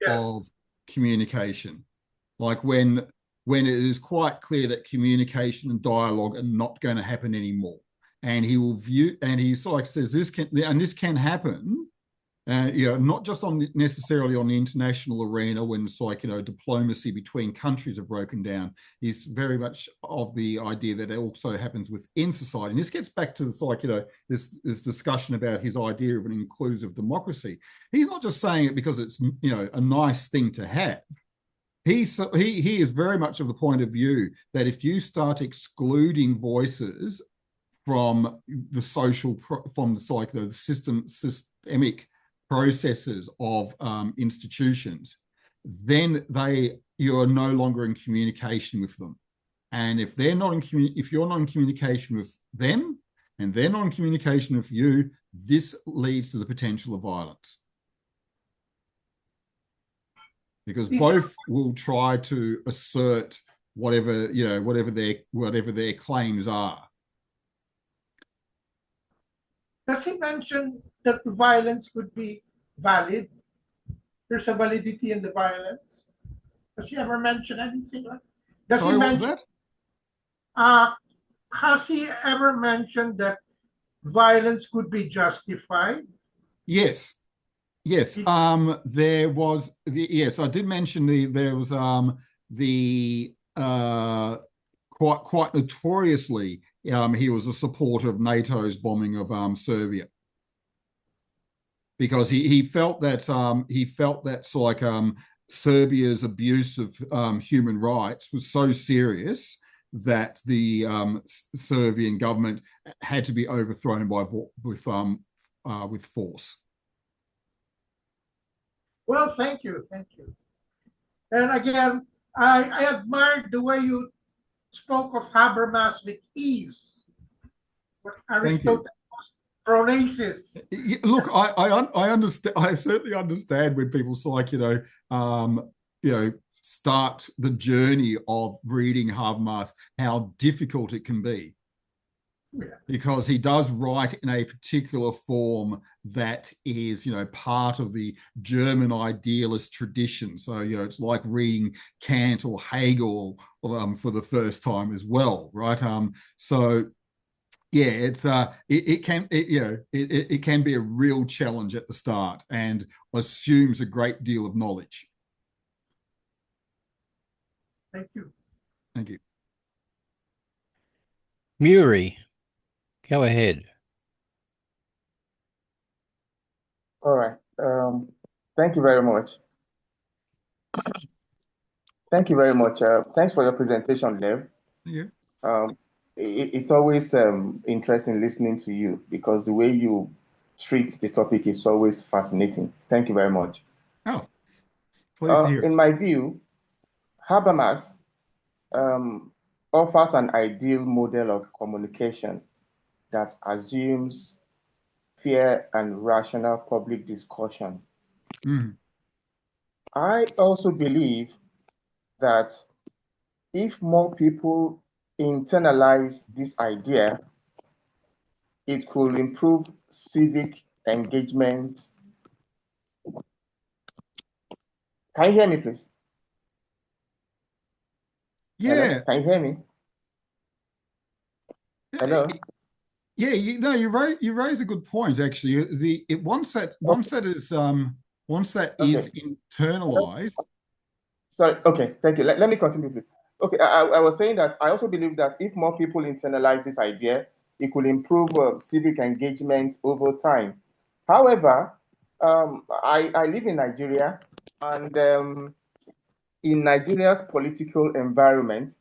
of communication, like when it is quite clear that communication and dialogue are not going to happen anymore. And he sort of says this can happen, not just necessarily on the international arena when it's like, diplomacy between countries have broken down. He's very much of the idea that it also happens within society. And this gets back to this discussion about his idea of an inclusive democracy. He's not just saying it because it's, a nice thing to have. He is very much of the point of view that if you start excluding voices from the systemic processes of institutions, then you are no longer in communication with them. And if you're not in communication with them, and they're not in communication with you, this leads to the potential of violence. Because both will try to assert whatever their claims are. Does he mention that violence could be valid? There's a validity in the violence. Does he ever mention anything like that? Sorry, what was that? Has he ever mentioned that violence could be justified? Yes. Yes. I did mention there was quite notoriously he was a supporter of NATO's bombing of Serbia, because he felt that Serbia's abuse of human rights was so serious that the Serbian government had to be overthrown with force. Well, thank you. And again, I admired the way you spoke of Habermas with ease. What Aristotle was phronesis. Look, I understand. I certainly understand when people start the journey of reading Habermas, how difficult it can be. Yeah. Because he does write in a particular form that is, part of the German idealist tradition. So, it's like reading Kant or Hegel for the first time as well, right? So, yeah, it can be a real challenge at the start and assumes a great deal of knowledge. Thank you. Thank you. Muri, go ahead. All right. Thank you very much. Thank you very much. Thanks for your presentation, Lev. Thank you. It's always interesting listening to you, because the way you treat the topic is always fascinating. Thank you very much. Oh, pleased to hear it. In my view, Habermas offers an ideal model of communication that assumes fair and rational public discussion. Mm. I also believe that if more people internalize this idea, it could improve civic engagement. Can you hear me, please? Hello? Yeah. Can you hear me? Hello? Yeah, you raise a good point actually. Once that is internalized. Sorry, okay, thank you. Let me continue, please. Okay, I was saying that I also believe that if more people internalize this idea, it could improve civic engagement over time. However, I live in Nigeria, and in Nigeria's political environment,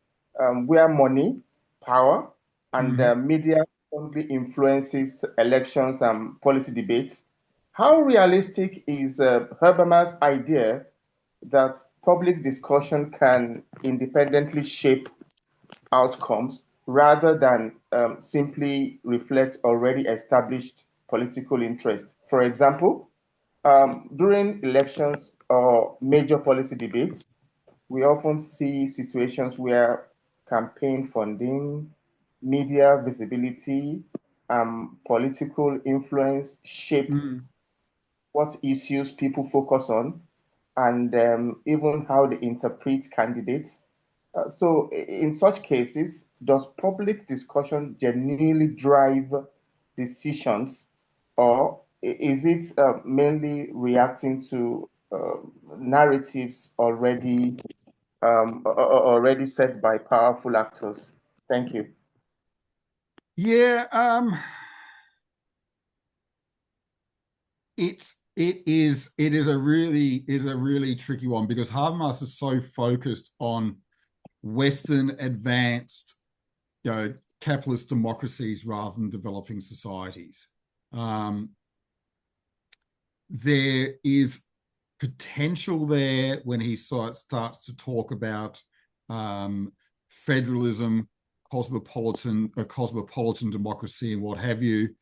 where money, power, and media only influences elections and policy debates, how realistic is Habermas' idea that public discussion can independently shape outcomes rather than simply reflect already established political interests? For example, during elections or major policy debates, we often see situations where campaign funding, media visibility, political influence shape what issues people focus on, and even how they interpret candidates. So, in such cases, does public discussion genuinely drive decisions, or is it mainly reacting to narratives already set by powerful actors? Thank you. Yeah, it is a really tricky one because Habermas is so focused on Western advanced, capitalist democracies rather than developing societies. There is potential there when he starts to talk about federalism, cosmopolitan democracy, and what have you,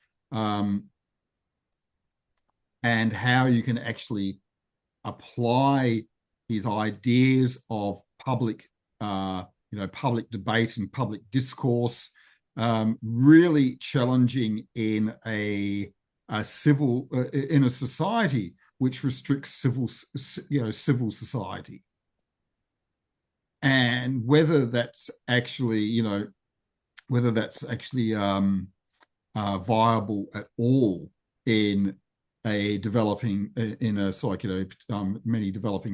and how you can actually apply his ideas of public debate and public discourse, really challenging in a society which restricts civil society, and whether that's actually viable at all in many developing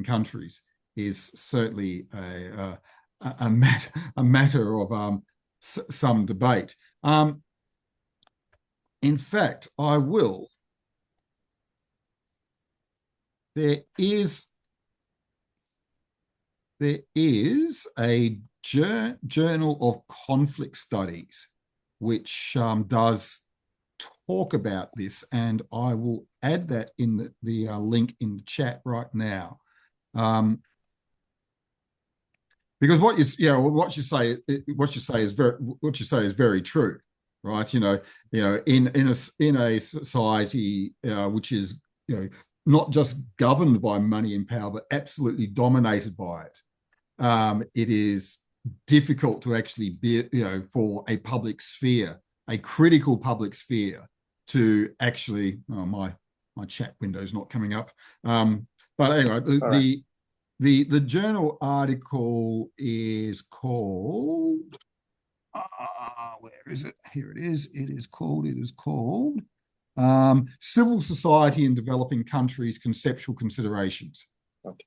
countries is certainly a matter of some debate. In fact, there is a Journal of Conflict Studies which does talk about this, and I will add that in the link in the chat right now, because what you say is very true, right? In a society which is not just governed by money and power, but absolutely dominated by it, it is difficult to actually be, for a public sphere, a critical public sphere, to actually. Oh, my chat window is not coming up. But anyway, the journal article is called. Where is it? Here it is. It is called. Civil Society in Developing Countries: Conceptual Considerations,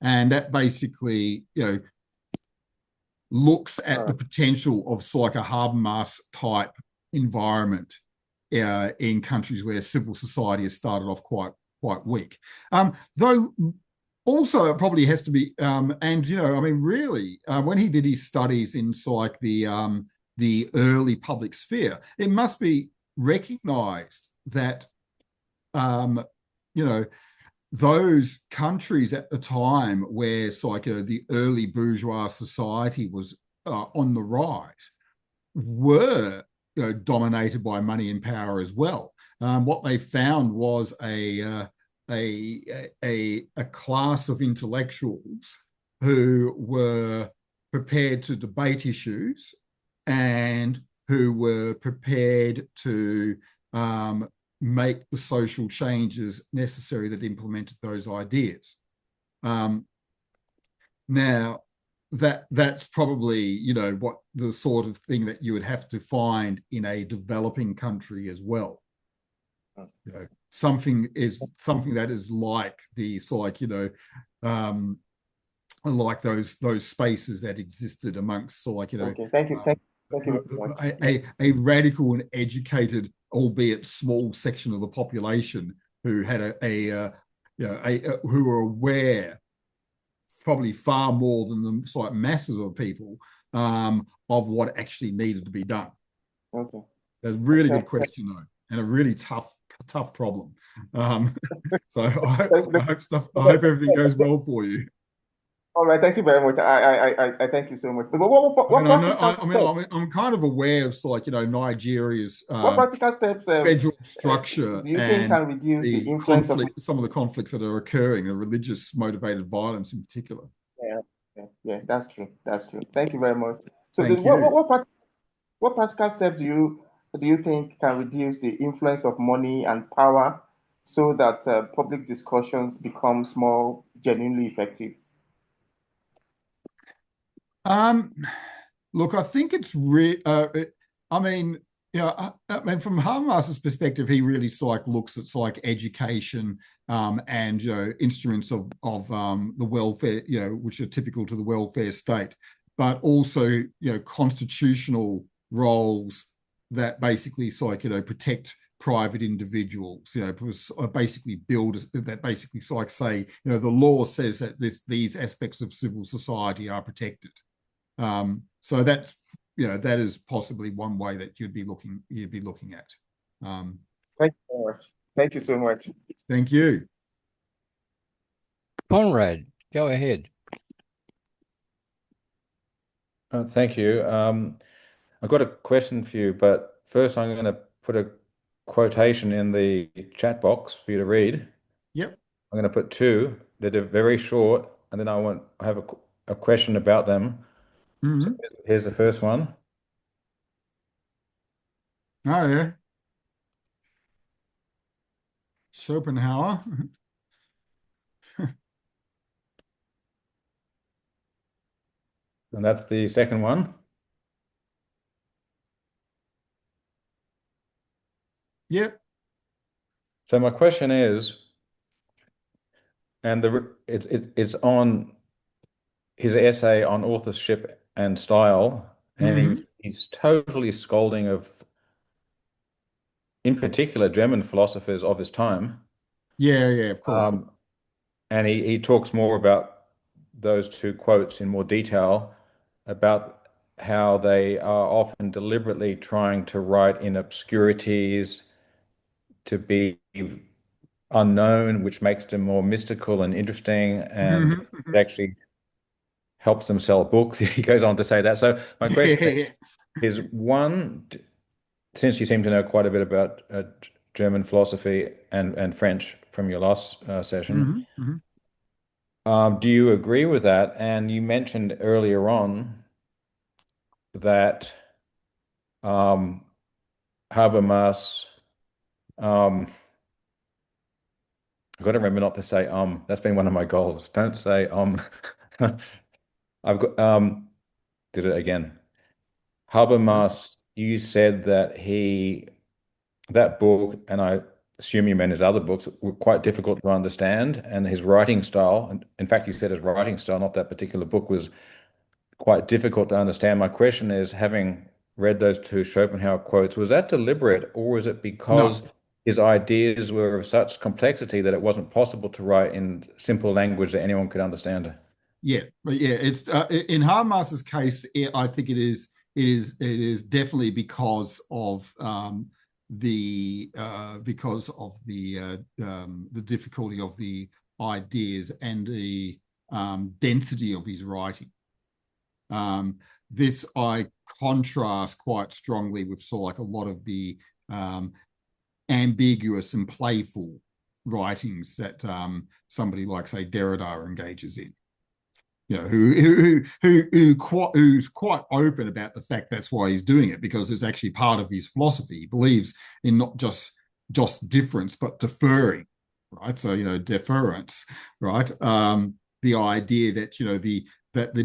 and that basically, looks at the potential of like a Habermas type environment in countries where civil society has started off quite weak. Though also it probably has to be, really, when he did his studies in like the early public sphere, it must be recognized that those countries at the time where the early bourgeois society was on the rise were dominated by money and power as well. What they found was a class of intellectuals who were prepared to debate issues and who were prepared to make the social changes necessary that implemented those ideas. Now, that's probably, what the sort of thing that you would have to find in a developing country as well. Something that is like like those spaces that existed amongst Okay, thank you very much. A radical and educated, albeit small, section of the population who had who were aware, probably far more than the masses of people, of what actually needed to be done. Okay, a really good question though, and a really tough problem. So I hope everything goes well for you. All right, thank you very much. I thank you so much. But what I'm kind of aware of Nigeria's what practical steps federal structure do you think can reduce the influence conflict, some of the conflicts that are occurring, the religious motivated violence in particular. Yeah, that's true. Thank you very much. So what practical steps do you think can reduce the influence of money and power so that public discussions becomes more genuinely effective? Look, I think it's from Habermas's perspective, he really looks at education and instruments of the welfare, which are typical to the welfare state, but also constitutional roles that basically protect private individuals, basically say, the law says that these aspects of civil society are protected. So that's, that is possibly one way that you'd be looking at. Thank you so much. Thank you so much. Thank you. Conrad, go ahead. Thank you. I've got a question for you, but first I'm going to put a quotation in the chat box for you to read. Yep. I'm going to put two that are very short, and then I have a question about them. Mm-hmm. So here's the first one. Oh, yeah. Schopenhauer. And that's the second one. Yep. So my question is, and it's on his essay on authorship and style, and he's totally scolding of, in particular, German philosophers of his time. Yeah, of course. And he talks more about those two quotes in more detail, about how they are often deliberately trying to write in obscurities, to be unknown, which makes them more mystical and interesting, and it actually helps them sell books. He goes on to say that. So my question is, one, since you seem to know quite a bit about German philosophy and French from your last session, do you agree with that? And you mentioned earlier on that Habermas, I've got to remember not to say That's been one of my goals. Don't say I've got did it again. Habermas, you said that that book, and I assume you meant his other books, were quite difficult to understand, and his writing style, and in fact you said his writing style, not that particular book, was quite difficult to understand. My question is, having read those two Schopenhauer quotes, was that deliberate, or was it because his ideas were of such complexity that it wasn't possible to write in simple language that anyone could understand? Yeah, it's in Habermas's case, I think it is definitely because of the difficulty of the ideas and the density of his writing. This I contrast quite strongly with sort of like a lot of the ambiguous and playful writings that somebody like, say, Derrida engages in. You know, who's quite open about the fact that's why he's doing it, because it's actually part of his philosophy. He believes in not just difference, but deferring, right? So, you know, deference, right? The idea that, you know, the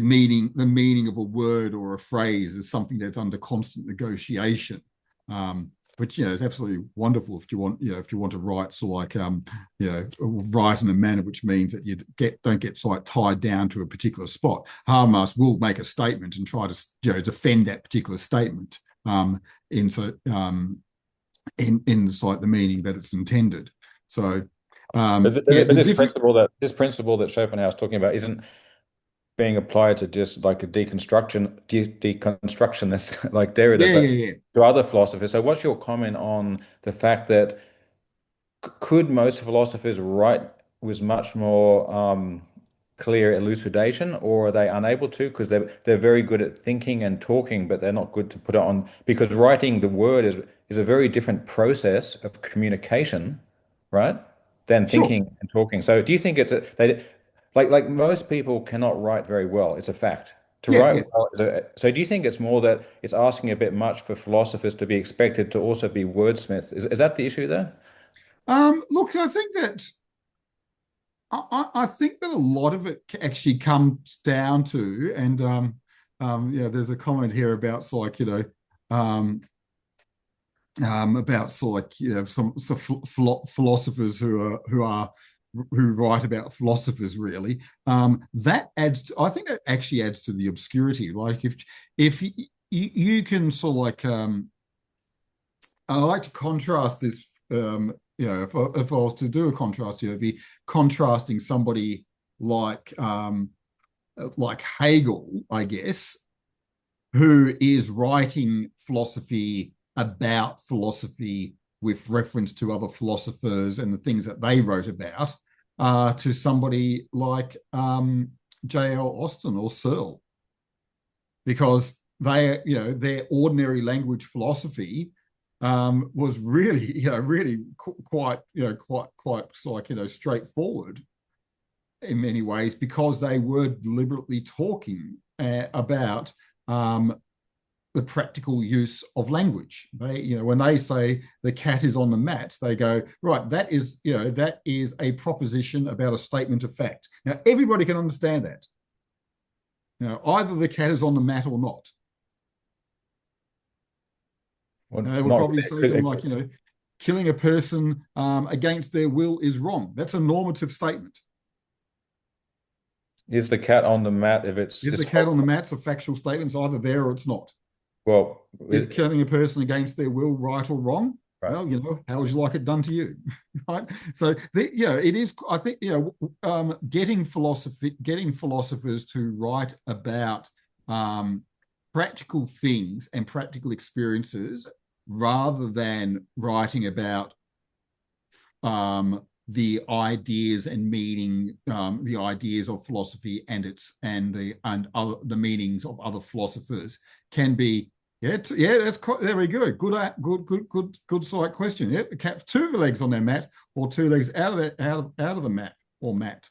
meaning of a word or a phrase is something that's under constant negotiation. Which, you know, is absolutely wonderful if you want, you know, if you want to write sort of like, you know, write in a manner which means that you don't get sort of tied down to a particular spot. Habermas will make a statement and try to, you know, defend that particular statement in sort of the meaning that it's intended. So, this principle that Schopenhauer is talking about isn't being applied to just like a deconstructionist like Derrida, but to other philosophers. So what's your comment on the fact that could most philosophers write with much more clear elucidation, or are they unable to because they're very good at thinking and talking, but they're not good to put it on, because writing the word is a very different process of communication, right, than thinking and talking. So do you think like most people cannot write very well. It's a fact. Well so do you think it's more that it's asking a bit much for philosophers to be expected to also be wordsmiths? Is that the issue there? Look, I think that I think that a lot of it actually comes down to, and you know, there's a comment here about sort of like, you know, about sort of like, you know, some philosophers who write about philosophers, really. That adds to, I think that actually adds to the obscurity. Like if you can sort of like, I like to contrast this, you know, if I was to do a contrast, you know, it'd be contrasting somebody like Hegel, I guess, who is writing philosophy about philosophy with reference to other philosophers and the things that they wrote about, to somebody like J.L. Austin or Searle, because they, you know, their ordinary language philosophy was really, you know, really quite, you know, quite like, you know, straightforward in many ways, because they were deliberately talking about the practical use of language. They, you know, when they say the cat is on the mat, they go, right, that is, you know, that is a proposition about a statement of fact. Now, everybody can understand that. You know, either the cat is on the mat or not. Well, they would probably say something like, you know, killing a person against their will is wrong. That's a normative statement. Is the cat on the mat if it's... Is the cat on the mat's a factual statement? It's either there or it's not. Well, is killing a person against their will right or wrong? Right. Well, you know, how would you like it done to you? Right. So, you know, it is, I think, you know, getting philosophers to write about practical things and practical experiences rather than writing about the ideas and meaning, the ideas of philosophy and the meanings of other philosophers can be. That's very good. Good slight question. Yeah, the cat's two legs on their mat, or two legs out of the mat or mat.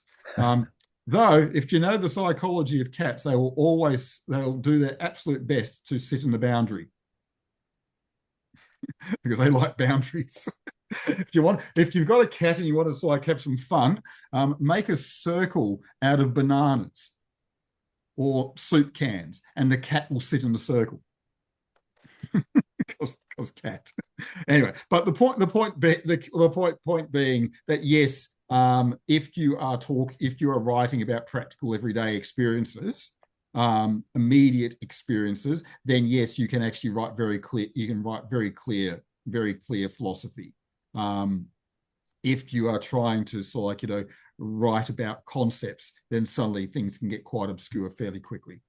Though, if you know the psychology of cats, they'll do their absolute best to sit in the boundary because they like boundaries. If you've got a cat and you want to like have some fun, make a circle out of bananas or soup cans, and the cat will sit in the circle. Because cat. Anyway, but the point being that yes, if you are writing about practical everyday experiences, immediate experiences, then yes, you can actually write very clear. You can write very clear philosophy. If you are trying to sort of like, you know, write about concepts, then suddenly things can get quite obscure fairly quickly.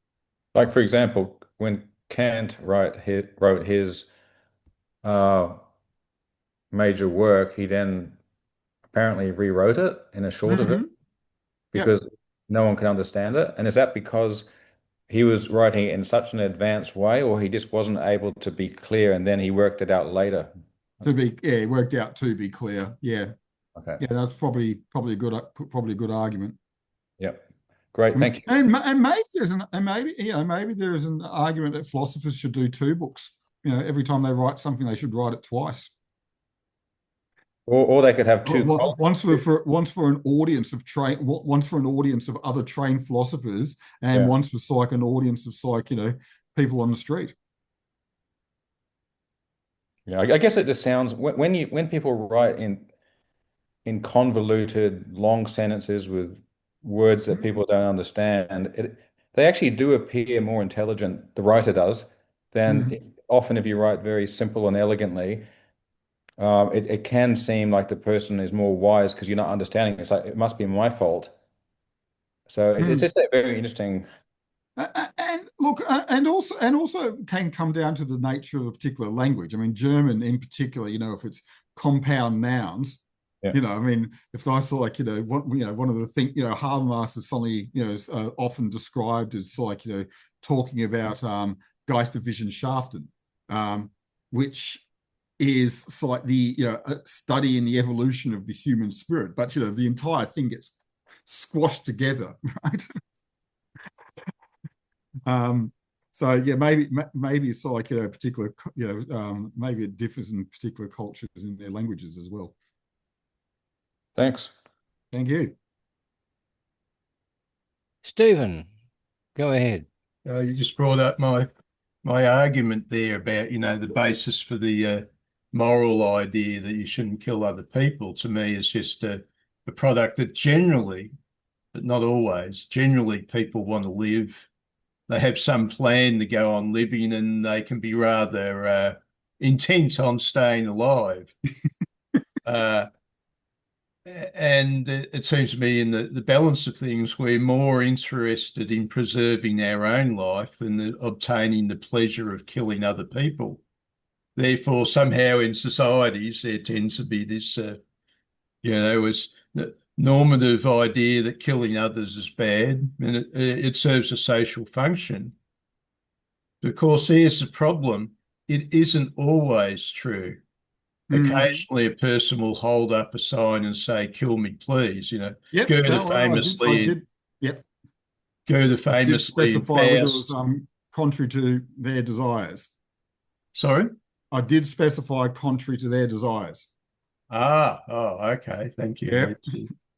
Like, for example, when Kant wrote his major work, he then apparently rewrote it in a shorter version. because no one can understand it. And is that because he was writing it in such an advanced way, or he just wasn't able to be clear and then he worked it out later? It worked out to be clear. Yeah. Okay. Yeah, that's probably a good argument. Yep. Great. Thank you. And maybe there is an argument that philosophers should do two books. Every time they write something, they should write it twice. Or they could have two. Once for an audience of other trained philosophers, and once for an audience of people on the street. Yeah, I guess it just sounds when people write in convoluted long sentences with words that people don't understand, they actually do appear more intelligent, the writer does, than often if you write very simple and elegantly. It can seem like the person is more wise because you're not understanding. It's like, it must be my fault. So it's just a very interesting. And look, and also can come down to the nature of a particular language. I mean, German in particular, if it's compound nouns, if I saw one of the things, Habermas is something, is often described as talking about Geisterwissenschaften, which is like the study in the evolution of the human spirit, but the entire thing gets squashed together, right? So yeah, maybe it's like particular maybe it differs in particular cultures in their languages as well. Thanks. Thank you. Stephen, go ahead. You just brought up my argument there about the basis for the moral idea that you shouldn't kill other people. To me, is just a product that generally, but not always, generally people want to live. They have some plan to go on living, and they can be rather intent on staying alive. And it seems to me in the balance of things, we're more interested in preserving our own life than obtaining the pleasure of killing other people. Therefore, somehow in societies, there tends to be this, normative idea that killing others is bad, and it serves a social function. But of course, here's the problem. It isn't always true. Occasionally, a person will hold up a sign and say, "Kill me, please." Goethe famously specify whether it was contrary to their desires. Sorry? I did specify contrary to their desires. Okay. Thank you. Yep.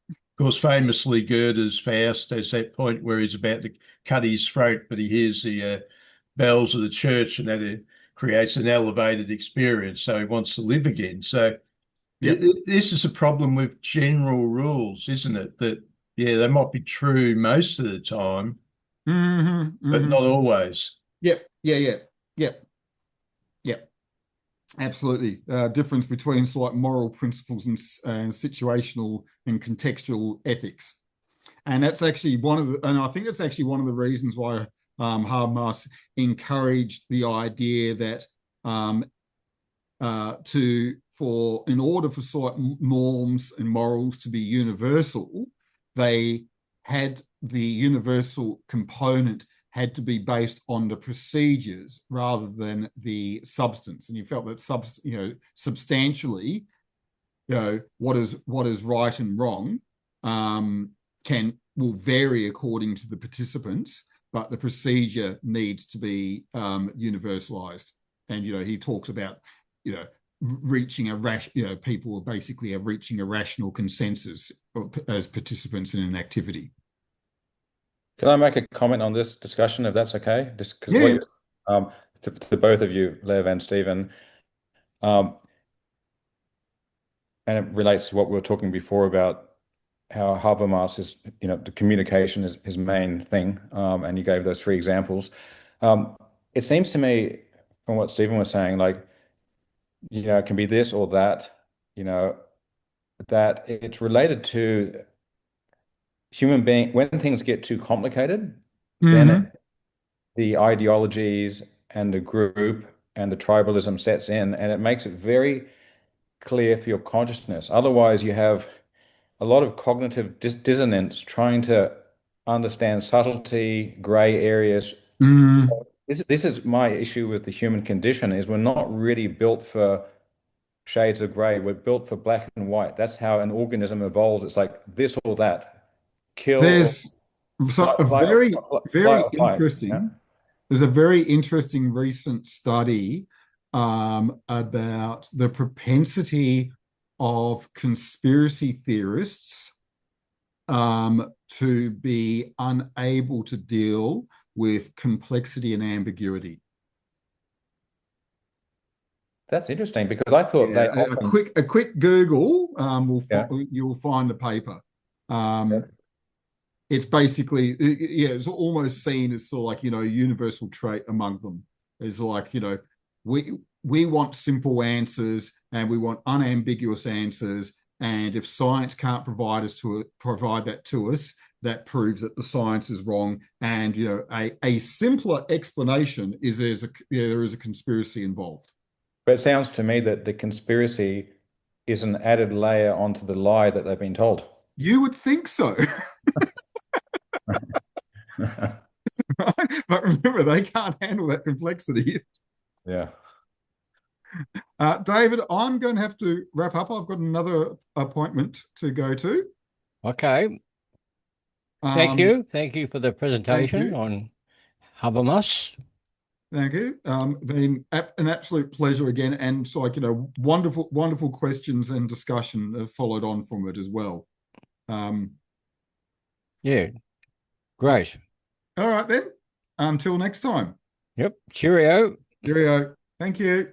Of course, famously, Goethe's Faust has that point where he's about to cut his throat, but he hears the bells of the church, and that creates an elevated experience. So he wants to live again. So this is a problem with general rules, isn't it? That, they might be true most of the time, but not always. Yep. Absolutely. Difference between moral principles and situational and contextual ethics. And that's actually I think that's actually one of the reasons why Habermas encouraged the idea that in order for norms and morals to be universal, they had the universal component had to be based on the procedures rather than the substance. And you felt that substantially, what is right and wrong will vary according to the participants, but the procedure needs to be universalized. And he talks about reaching people basically are reaching a rational consensus as participants in an activity. Can I make a comment on this discussion, if that's okay? Just because to both of you, Lev and Stephen, and it relates to what we were talking before about how Habermas is, the communication is his main thing, and you gave those three examples. It seems to me, from what Stephen was saying, like, it can be this or that, that it's related to human being. When things get too complicated, then the ideologies and the group and the tribalism sets in, and it makes it very clear for your consciousness. Otherwise, you have a lot of cognitive dissonance trying to understand subtlety, gray areas. This is my issue with the human condition is we're not really built for shades of gray. We're built for black and white. That's how an organism evolves. It's like this or that, kill There's so a fly very, very or fight. interesting. There's a very interesting recent study about the propensity of conspiracy theorists to be unable to deal with complexity and ambiguity. That's interesting because I thought they often... a quick Google you'll find the paper. It's basically it's almost seen as sort of like, a universal trait among them. It's like, we want simple answers and we want unambiguous answers, and if science can't provide that to us, that proves that the science is wrong. And a simpler explanation is there is a conspiracy involved. But it sounds to me that the conspiracy is an added layer onto the lie that they've been told. You would think so. But remember, they can't handle that complexity. Yeah. David, I'm going to have to wrap up. I've got another appointment to go to. Okay. Thank you. Thank you for the presentation on Habermas. Thank you. Been an absolute pleasure again, and so wonderful questions and discussion have followed on from it as well. Yeah, great. All right then. Until next time. Yep. Cheerio. Cheerio. Thank you.